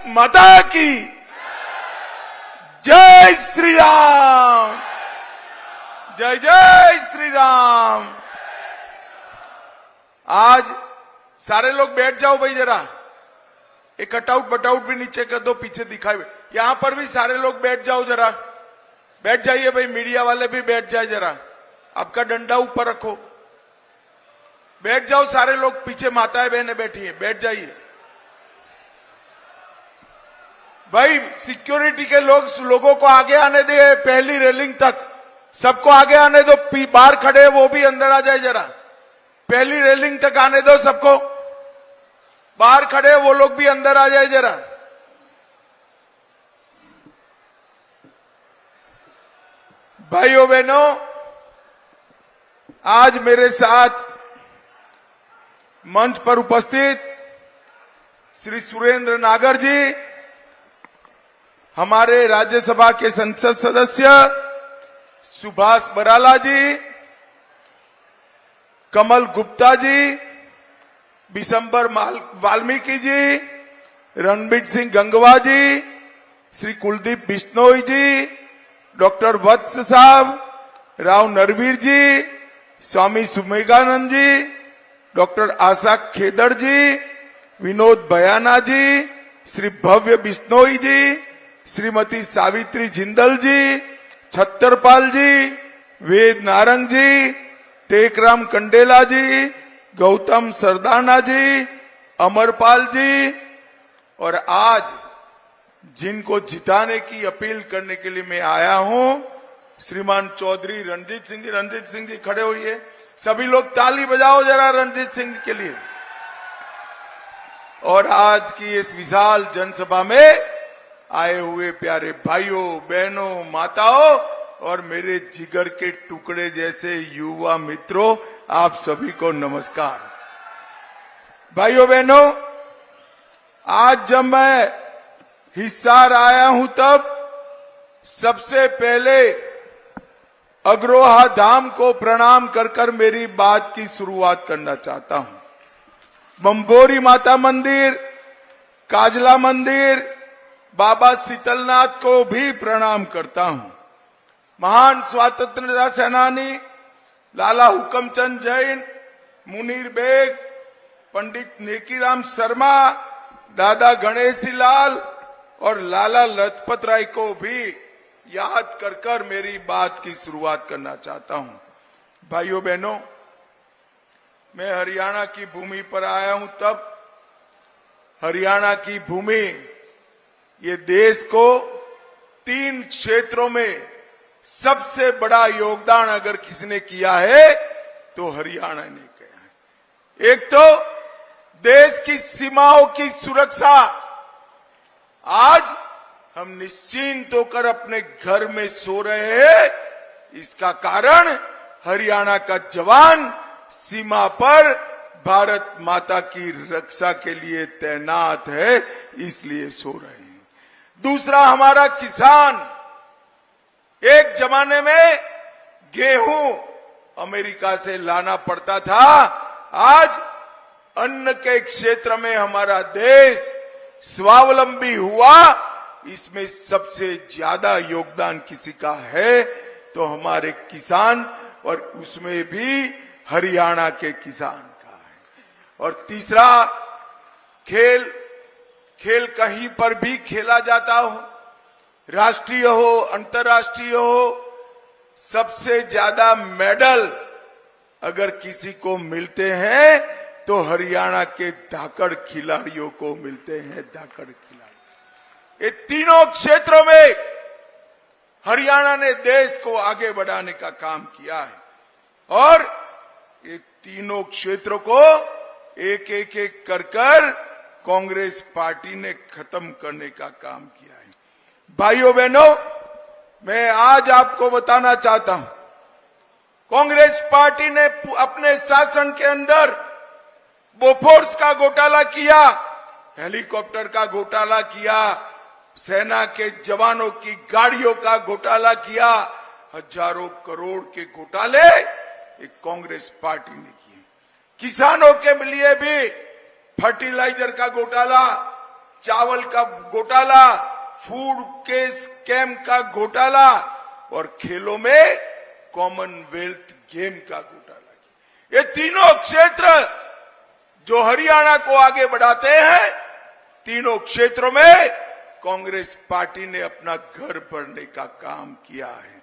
माता की जय श्री राम, जय जय श्री राम। आज सारे लोग बैठ जाओ भाई, जरा एक कटआउट बटआउट भी नीचे कर दो, पीछे दिखाई। यहां पर भी सारे लोग बैठ जाओ, जरा बैठ जाइए भाई, मीडिया वाले भी बैठ जाए, जरा आपका डंडा ऊपर रखो, बैठ जाओ सारे लोग, पीछे माताएं बहनें बैठी है, बैठ जाइए भाई। सिक्योरिटी के लोगों को आगे आने दे, पहली रेलिंग तक सबको आगे आने दो, बाहर खड़े वो भी अंदर आ जाए, जरा पहली रेलिंग तक आने दो सबको, बाहर खड़े वो लोग भी अंदर आ जाए जरा। भाइयों बहनों, आज मेरे साथ मंच पर उपस्थित श्री सुरेंद्र नागर जी, हमारे राज्यसभा के संसद सदस्य सुभाष बराला जी, कमल गुप्ता जी, बिशंबर वाल्मीकि जी, रणबीर सिंह गंगवा जी, श्री कुलदीप बिश्नोई जी, डॉक्टर वत्स साहब, राव नरवीर जी, स्वामी सुमेगानंद जी, डॉक्टर आशा खेदड़ जी, विनोद बयाना जी, श्री भव्य बिश्नोई जी, श्रीमती सावित्री जिंदल जी, छत्तरपाल जी, वेद नारंग जी, टेकराम कंडेला जी, गौतम सरदाना जी, अमरपाल जी, और आज जिनको जिताने की अपील करने के लिए मैं आया हूं, श्रीमान चौधरी रणजीत सिंह जी। रणजीत सिंह जी खड़े होइए, सभी लोग ताली बजाओ जरा रणजीत सिंह के लिए। और आज की इस विशाल जनसभा में आए हुए प्यारे भाइयों बहनों माताओं और मेरे जिगर के टुकड़े जैसे युवा मित्रों, आप सभी को नमस्कार। भाइयों बहनों, आज जब मैं हिसार आया हूं तब सबसे पहले अग्रोहा धाम को प्रणाम कर कर मेरी बात की शुरुआत करना चाहता हूं। बम्बोरी माता मंदिर, काजला मंदिर, बाबा शीतलनाथ को भी प्रणाम करता हूं। महान स्वतंत्रता सेनानी लाला हुकमचंद जैन, मुनीर बेग, पंडित नेकीराम शर्मा, दादा गणेशी लाल और लाला लजपत राय को भी याद कर कर मेरी बात की शुरुआत करना चाहता हूं। भाइयों बहनों, मैं हरियाणा की भूमि पर आया हूं तब हरियाणा की भूमि ये देश को 3 क्षेत्रों में सबसे बड़ा योगदान अगर किसी ने किया है तो हरियाणा ने किया है। एक तो देश की सीमाओं की सुरक्षा, आज हम निश्चिंत होकर अपने घर में सो रहे हैं, इसका कारण हरियाणा का जवान सीमा पर भारत माता की रक्षा के लिए तैनात है, इसलिए सो रहे हैं। दूसरा हमारा किसान। एक जमाने में गेहूं अमेरिका से लाना पड़ता था, आज अन्न के क्षेत्र में हमारा देश स्वावलंबी हुआ। इसमें सबसे ज्यादा योगदान किसी का है तो हमारे किसान, और उसमें भी हरियाणा के किसान का है। और तीसरा, खेल कहीं पर भी खेला जाता हो, राष्ट्रीय हो अंतर्राष्ट्रीय हो, सबसे ज्यादा मेडल अगर किसी को मिलते हैं तो हरियाणा के धाकड़ खिलाड़ियों को मिलते हैं। धाकड़ खिलाड़ी, ये तीनों क्षेत्रों में हरियाणा ने देश को आगे बढ़ाने का काम किया है, और ये तीनों क्षेत्रों को एक एक कर कांग्रेस पार्टी ने खत्म करने का काम किया है। भाइयों बहनों, मैं आज आपको बताना चाहता हूं, कांग्रेस पार्टी ने अपने शासन के अंदर बोफोर्स का घोटाला किया, हेलीकॉप्टर का घोटाला किया, सेना के जवानों की गाड़ियों का घोटाला किया, हजारों करोड़ के घोटाले एक कांग्रेस पार्टी ने किए। किसानों के लिए भी फर्टिलाइजर का घोटाला, चावल का घोटाला, फूड के स्कैम का घोटाला, और खेलों में कॉमनवेल्थ गेम का घोटाला किया। ये तीनों क्षेत्र जो हरियाणा को आगे बढ़ाते हैं, तीनों क्षेत्रों में कांग्रेस पार्टी ने अपना घर भरने का काम किया है।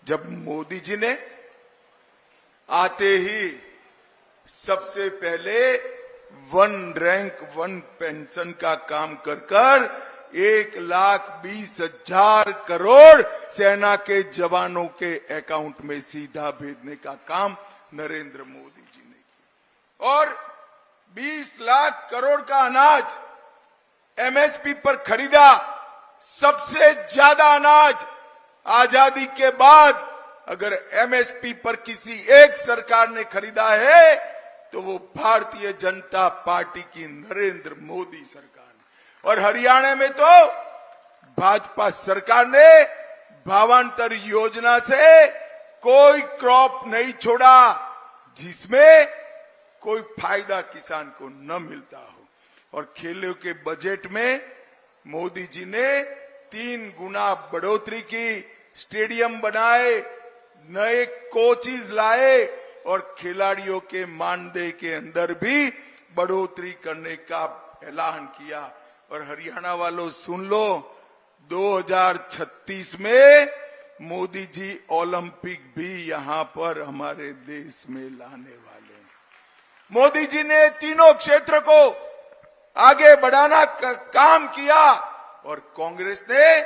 जब मोदी जी ने आते ही सबसे पहले 1 रैंक 1 पेंशन का काम कर 1,20,000 करोड़ सेना के जवानों के अकाउंट में सीधा भेजने का काम नरेंद्र मोदी जी ने किया, और 20 लाख करोड़ का अनाज एमएसपी पर खरीदा। सबसे ज्यादा अनाज आजादी के बाद अगर एमएसपी पर किसी एक सरकार ने खरीदा है तो वो भारतीय जनता पार्टी की नरेंद्र मोदी सरकार ने। और हरियाणा में तो भाजपा सरकार ने भावांतर योजना से कोई क्रॉप नहीं छोड़ा जिसमें कोई फायदा किसान को न मिलता हो। और खेलों के बजट में मोदी जी ने 3 गुना बढ़ोतरी की, स्टेडियम बनाए, नए कोचेस लाए, और खिलाड़ियों के मानदेय के अंदर भी बढ़ोतरी करने का ऐलान किया। और हरियाणा वालों सुन लो, 2036 में मोदी जी ओलंपिक भी यहां पर हमारे देश में लाने वाले हैं। मोदी जी ने तीनों क्षेत्र को आगे बढ़ाना का काम किया, और कांग्रेस ने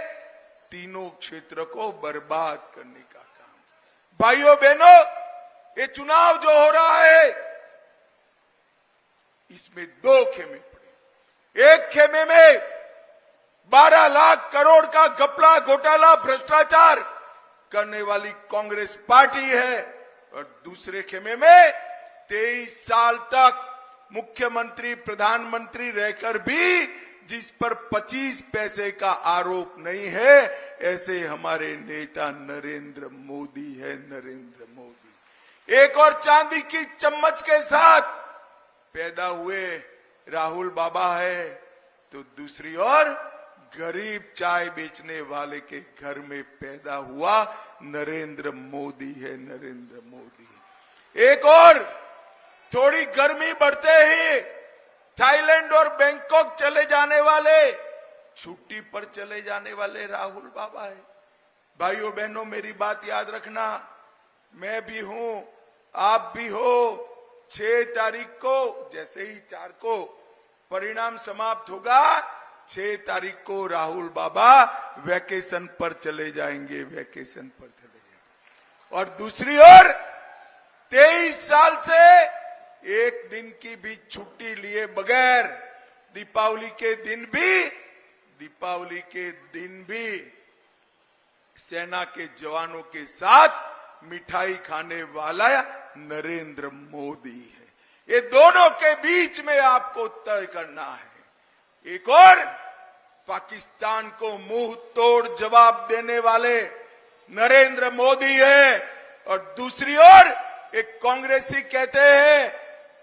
तीनों क्षेत्र को बर्बाद करने का काम। भाइयों बहनों, ये चुनाव जो हो रहा है इसमें 2 खेमे पड़े। एक खेमे में 12 लाख करोड़ का घपला, घोटाला, भ्रष्टाचार करने वाली कांग्रेस पार्टी है, और दूसरे खेमे में 23 साल तक मुख्यमंत्री प्रधानमंत्री रहकर भी जिस पर 25 पैसे का आरोप नहीं है, ऐसे हमारे नेता नरेंद्र मोदी है। नरेंद्र मोदी एक और चांदी की चम्मच के साथ पैदा हुए राहुल बाबा है, तो दूसरी ओर गरीब चाय बेचने वाले के घर में पैदा हुआ नरेंद्र मोदी है। नरेंद्र मोदी। एक और थोड़ी गर्मी बढ़ते ही थाईलैंड और बैंकॉक चले जाने वाले, छुट्टी पर चले जाने वाले राहुल बाबा है। भाइयों बहनों, मेरी बात याद रखना, मैं भी हूं, आप भी हो। 6 तारीख को, जैसे ही 4 को परिणाम समाप्त होगा, 6 तारीख को राहुल बाबा वैकेशन पर चले जाएंगे, वैकेशन पर चले जाएंगे। और दूसरी ओर 23 साल से एक दिन की भी छुट्टी लिए बगैर दीपावली के दिन भी सेना के जवानों के साथ मिठाई खाने वाला नरेंद्र मोदी है। ये दोनों के बीच में आपको तय करना है। एक और पाकिस्तान को मुंह तोड़ जवाब देने वाले नरेंद्र मोदी है, और दूसरी ओर एक कांग्रेसी कहते हैं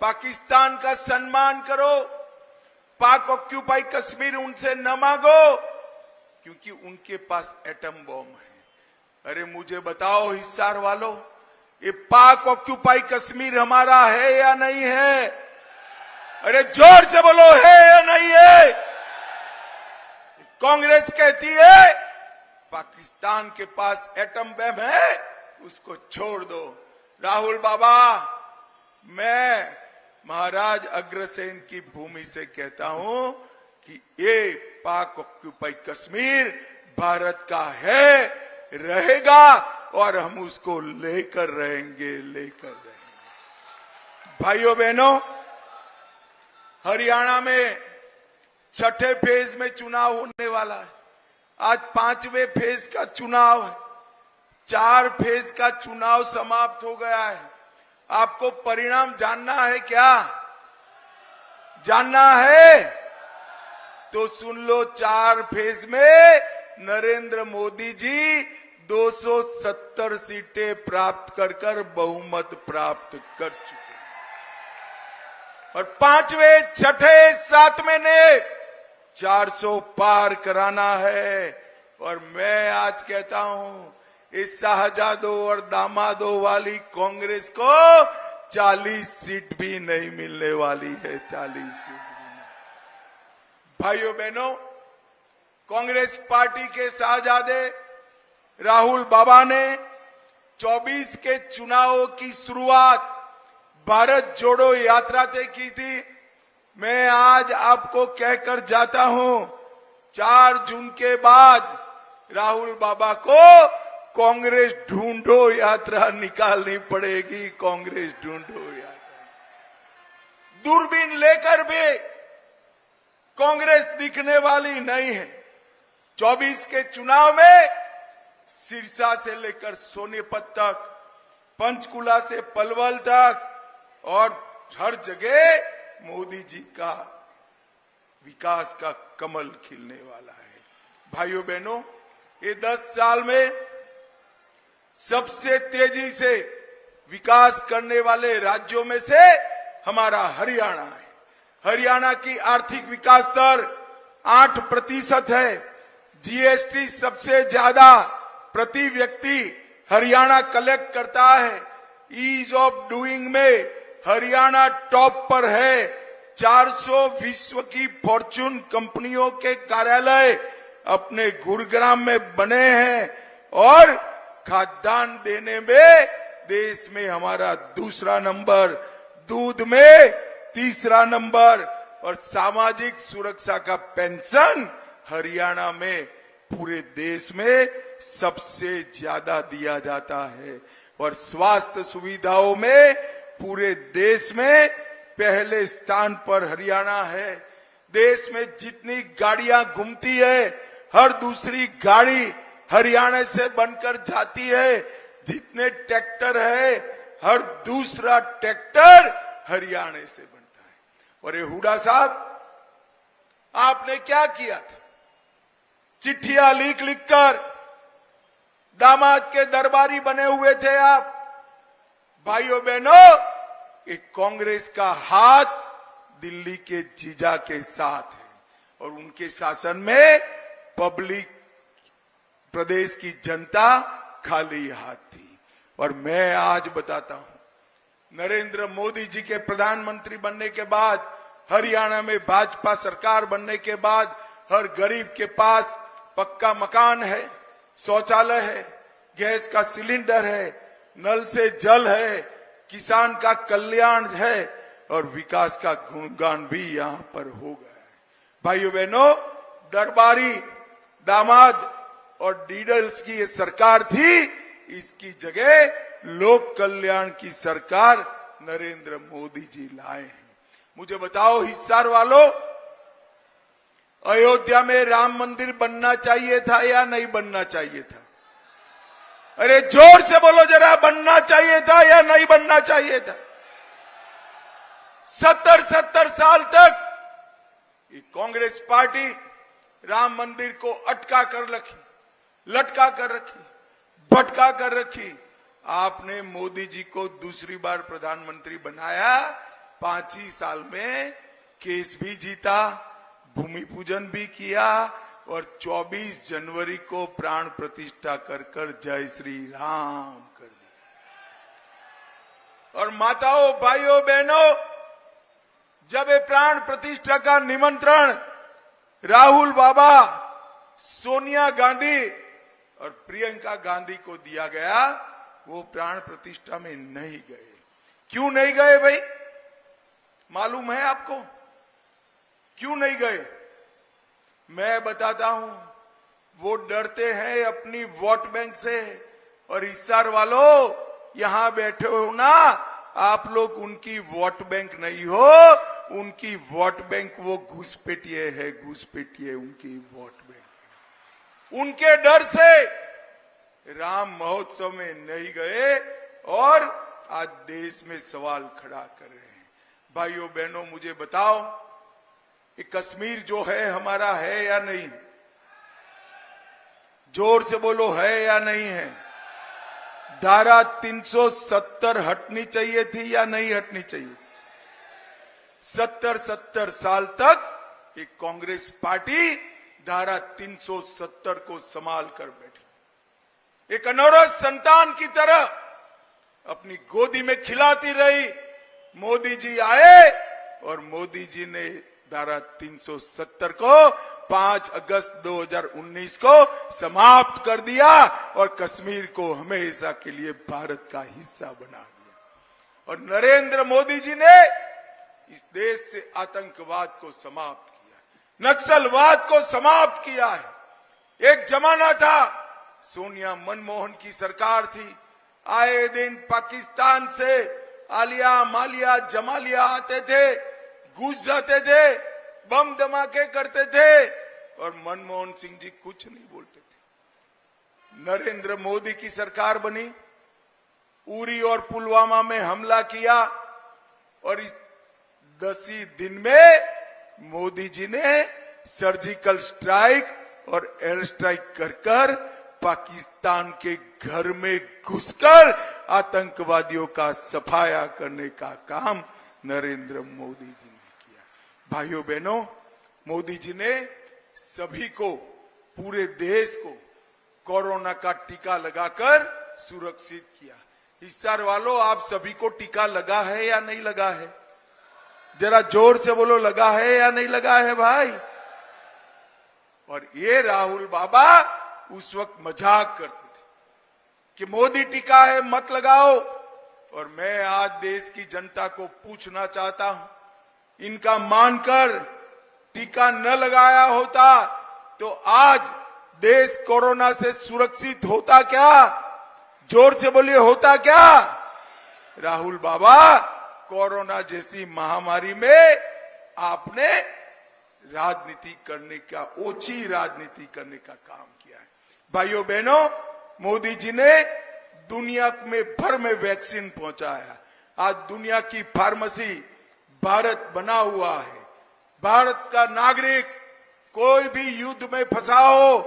पाकिस्तान का सम्मान करो, पाक ऑक्यूपाई कश्मीर उनसे न मांगो क्योंकि उनके पास एटम बॉम्ब है। अरे मुझे बताओ हिसार वालों, ये पाक ऑक्यूपाई कश्मीर हमारा है या नहीं है? अरे जोर से बोलो, है या नहीं है? कांग्रेस कहती है पाकिस्तान के पास एटम बम है, उसको छोड़ दो। राहुल बाबा, मैं महाराज अग्रसेन की भूमि से कहता हूं कि ये पाक ऑक्यूपाई कश्मीर भारत का है, रहेगा, और हम उसको लेकर रहेंगे। भाइयों बहनों, हरियाणा में छठे फेज में चुनाव होने वाला है। आज 5वें फेज का चुनाव है। 4 फेज का चुनाव समाप्त हो गया है। आपको परिणाम जानना है क्या? जानना है तो सुन लो। 4 फेज में नरेंद्र मोदी जी 270 सीटें प्राप्त कर बहुमत प्राप्त कर चुके हैं, और 5वें, 6ठे, 7वें ने 400 पार कराना है। और मैं आज कहता हूं इस शाहजादों और दामादों वाली कांग्रेस को 40 सीट भी नहीं मिलने वाली है। 40 सीट भी नहीं। भाइयों बहनों, कांग्रेस पार्टी के शाहजादे राहुल बाबा ने 24 के चुनावों की शुरुआत भारत जोड़ो यात्रा से की थी। मैं आज आपको कहकर जाता हूं, 4 जून के बाद राहुल बाबा को कांग्रेस ढूंढो यात्रा निकालनी पड़ेगी। कांग्रेस ढूंढो यात्रा, दूरबीन लेकर भी कांग्रेस दिखने वाली नहीं है। 24 के चुनाव में सिरसा से लेकर सोनीपत तक, पंचकुला से पलवल तक, और हर जगह मोदी जी का विकास का कमल खिलने वाला है। भाइयों बहनों, ये 10 साल में सबसे तेजी से विकास करने वाले राज्यों में से हमारा हरियाणा है। हरियाणा की आर्थिक विकास दर 8% है। जीएसटी सबसे ज्यादा प्रति व्यक्ति हरियाणा कलेक्ट करता है। ईज ऑफ डूइंग में हरियाणा टॉप पर है। 400 विश्व की फॉर्च्यून कंपनियों के कार्यालय अपने गुरुग्राम में बने हैं, और खाद्यान्न देने में देश में हमारा दूसरा नंबर, दूध में तीसरा नंबर, और सामाजिक सुरक्षा का पेंशन हरियाणा में पूरे देश में सबसे ज्यादा दिया जाता है। और स्वास्थ्य सुविधाओं में पूरे देश में पहले स्थान पर हरियाणा है। देश में जितनी गाड़ियां घूमती है, हर दूसरी गाड़ी हरियाणा से बनकर जाती है। जितने ट्रैक्टर है, हर दूसरा ट्रैक्टर हरियाणा से बनता है। और ये हुड्डा साहब, आपने क्या किया था? चिट्ठियां लिख कर दामाद के दरबारी बने हुए थे आप। भाइयों बहनों, एक कांग्रेस का हाथ दिल्ली के जीजा के साथ है, और उनके शासन में पब्लिक, प्रदेश की जनता खाली हाथ थी। और मैं आज बताता हूं, नरेंद्र मोदी जी के प्रधानमंत्री बनने के बाद, हरियाणा में भाजपा सरकार बनने के बाद, हर गरीब के पास पक्का मकान है, शौचालय है, गैस का सिलेंडर है, नल से जल है, किसान का कल्याण है, और विकास का गुणगान भी यहां पर हो गया है। भाइयों बहनों, दरबारी, दामाद और डीडल्स की ये सरकार थी, इसकी जगह लोक कल्याण की सरकार नरेंद्र मोदी जी लाए हैं। मुझे बताओ हिसार वालों, अयोध्या में राम मंदिर बनना चाहिए था या नहीं बनना चाहिए था? अरे जोर से बोलो जरा, बनना चाहिए था या नहीं बनना चाहिए था? 70 साल तक ये कांग्रेस पार्टी राम मंदिर को अटका कर रखी, लटका कर रखी, भटका कर रखी। आपने मोदी जी को दूसरी बार प्रधानमंत्री बनाया, 5 ही साल में केस भी जीता, भूमि पूजन भी किया और 24 जनवरी को प्राण प्रतिष्ठा कर जय श्री राम कर दिया। और माताओं, भाइयों, बहनों, जब ये प्राण प्रतिष्ठा का निमंत्रण राहुल बाबा, सोनिया गांधी और प्रियंका गांधी को दिया गया, वो प्राण प्रतिष्ठा में नहीं गए। क्यों नहीं गए भाई? मालूम है आपको क्यों नहीं गए? मैं बताता हूं। वो डरते हैं अपनी वोट बैंक से। और हिसार वालों, यहां बैठे हो ना, आप लोग उनकी वोट बैंक नहीं हो, उनकी वोट बैंक वो घुसपैठिए है, घुसपैठिए उनकी वोट बैंक। उनके डर से राम महोत्सव में नहीं गए और आज देश में सवाल खड़ा कर रहे हैं। भाइयों बहनों, मुझे बताओ, ये कश्मीर जो है हमारा है या नहीं? जोर से बोलो, है या नहीं है? धारा 370 हटनी चाहिए थी या नहीं हटनी चाहिए? 70 साल तक एक कांग्रेस पार्टी धारा 370 को संभाल कर बैठी, एक अनौरत संतान की तरह अपनी गोदी में खिलाती रही। मोदी जी आए और मोदी जी ने धारा 370 को 5 अगस्त 2019 को समाप्त कर दिया और कश्मीर को हमेशा के लिए भारत का हिस्सा बना दिया। और नरेंद्र मोदी जी ने इस देश से आतंकवाद को समाप्त किया, नक्सलवाद को समाप्त किया है। एक जमाना था, सोनिया मनमोहन की सरकार थी, आए दिन पाकिस्तान से आलिया, मालिया, जमालिया आते थे, घुस जाते थे, बम धमाके करते थे और मनमोहन सिंह जी कुछ नहीं बोलते थे। नरेंद्र मोदी की सरकार बनी, उरी और पुलवामा में हमला किया और इस 10 ही दिन में मोदी जी ने सर्जिकल स्ट्राइक और एयर स्ट्राइक कर पाकिस्तान के घर में घुसकर आतंकवादियों का सफाया करने का काम नरेंद्र मोदी जी ने किया। भाइयों बहनों, मोदी जी ने सभी को, पूरे देश को कोरोना का टीका लगाकर सुरक्षित किया। हिसार वालों, आप सभी को टीका लगा है या नहीं लगा है? जरा जोर से बोलो, लगा है या नहीं लगा है भाई? और ये राहुल बाबा उस वक्त मजाक करते थे कि मोदी टीका है मत लगाओ। और मैं आज देश की जनता को पूछना चाहता हूं, इनका मानकर टीका न लगाया होता तो आज देश कोरोना से सुरक्षित होता क्या? जोर से बोलिए, होता क्या? राहुल बाबा, कोरोना जैसी महामारी में आपने राजनीति करने का, ओछी राजनीति करने का काम किया है। भाइयों बहनों, मोदी जी ने दुनिया में भर में वैक्सीन पहुंचाया। आज दुनिया की फार्मेसी भारत बना हुआ है। भारत का नागरिक कोई भी युद्ध में फंसा हो,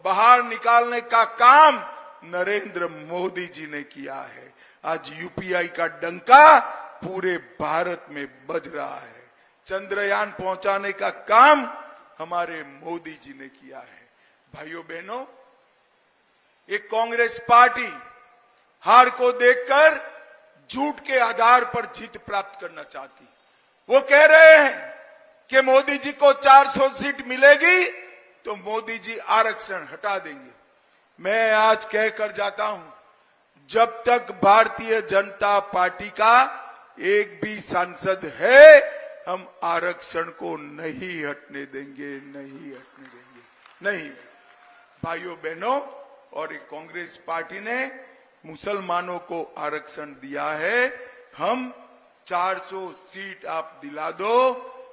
बाहर निकालने का काम नरेंद्र मोदी जी ने किया है। आज यूपीआई का डंका पूरे भारत में बज रहा है। चंद्रयान पहुंचाने का काम हमारे मोदी जी ने किया है। भाइयों बहनों, एक कांग्रेस पार्टी हार को देखकर झूठ के आधार पर जीत प्राप्त करना चाहती। वो कह रहे हैं कि मोदी जी को 400 सीट मिलेगी तो मोदी जी आरक्षण हटा देंगे। मैं आज कहकर जाता हूं, जब तक भारतीय जनता पार्टी का एक भी सांसद है, हम आरक्षण को नहीं हटने देंगे, नहीं हटने देंगे, नहीं। भाइयों बहनों, और एक कांग्रेस पार्टी ने मुसलमानों को आरक्षण दिया है। हम 400 सीट आप दिला दो,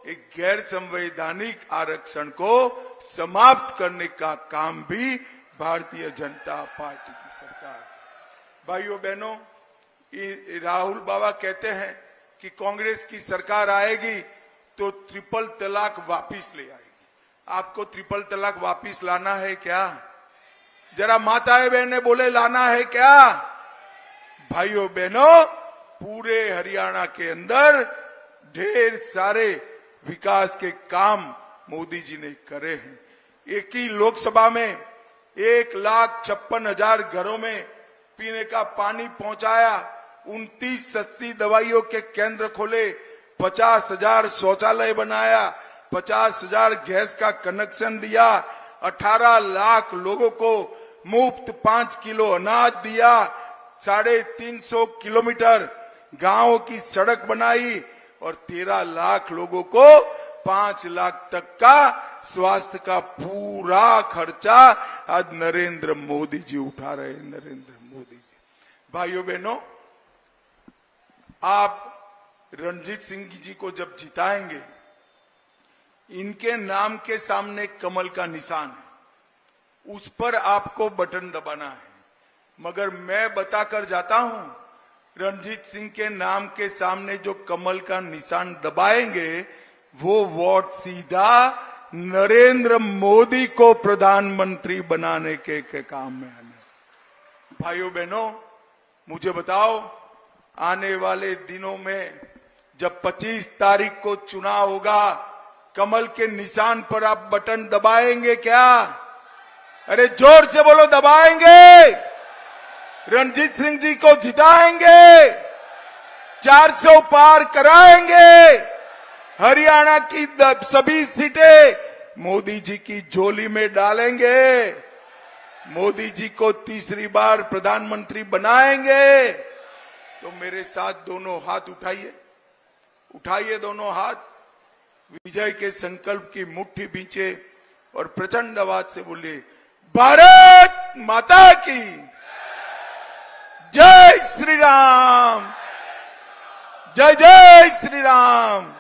एक गैर संवैधानिक आरक्षण को समाप्त करने का काम भी भारतीय जनता पार्टी की सरकार है। भाइयों बहनों, राहुल बाबा कहते हैं कि कांग्रेस की सरकार आएगी तो ट्रिपल तलाक वापिस ले आएगी। आपको ट्रिपल तलाक वापिस लाना है क्या? जरा माताएं बहनें बोले लाना है क्या? भाइयों बहनों, पूरे हरियाणा के अंदर ढेर सारे विकास के काम मोदी जी ने करे हैं। एक ही लोकसभा में 1,56,000 घरों में पीने का पानी पहुंचाया, 29 सस्ती दवाइयों के केंद्र खोले, 50,000 शौचालय बनाया, 50,000 गैस का कनेक्शन दिया, 18 लाख लोगों को मुफ्त 5 किलो अनाज दिया, 350 किलोमीटर गांव की सड़क बनाई और 13 लाख लोगों को 5 लाख तक का स्वास्थ्य का पूरा खर्चा आज नरेंद्र मोदी जी उठा रहे हैं। नरेंद्र मोदी जी। भाइयों बहनों, आप रणजीत सिंह जी को जब जिताएंगे, इनके नाम के सामने कमल का निशान है, उस पर आपको बटन दबाना है। मगर मैं बताकर जाता हूं, रणजीत सिंह के नाम के सामने जो कमल का निशान दबाएंगे, वो वोट सीधा नरेंद्र मोदी को प्रधानमंत्री बनाने के काम में आने। भाइयों बहनों, मुझे बताओ, आने वाले दिनों में जब 25 तारीख को चुनाव होगा, कमल के निशान पर आप बटन दबाएंगे क्या? अरे जोर से बोलो, दबाएंगे? रणजीत सिंह जी को जिताएंगे? 400 पार कराएंगे? हरियाणा की सभी सीटें मोदी जी की झोली में डालेंगे? मोदी जी को तीसरी बार प्रधानमंत्री बनाएंगे? तो मेरे साथ दोनों हाथ उठाइए, उठाइए दोनों हाथ, विजय के संकल्प की मुट्ठी बींचे और प्रचंड आवाज से बोलिए, भारत माता की जय श्री राम, जय जय श्री राम।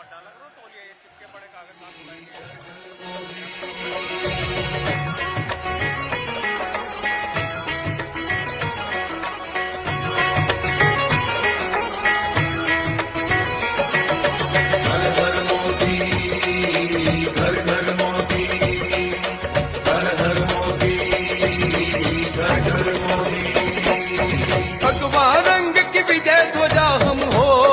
डाला करो तो ये चिपके पड़े कागज साफ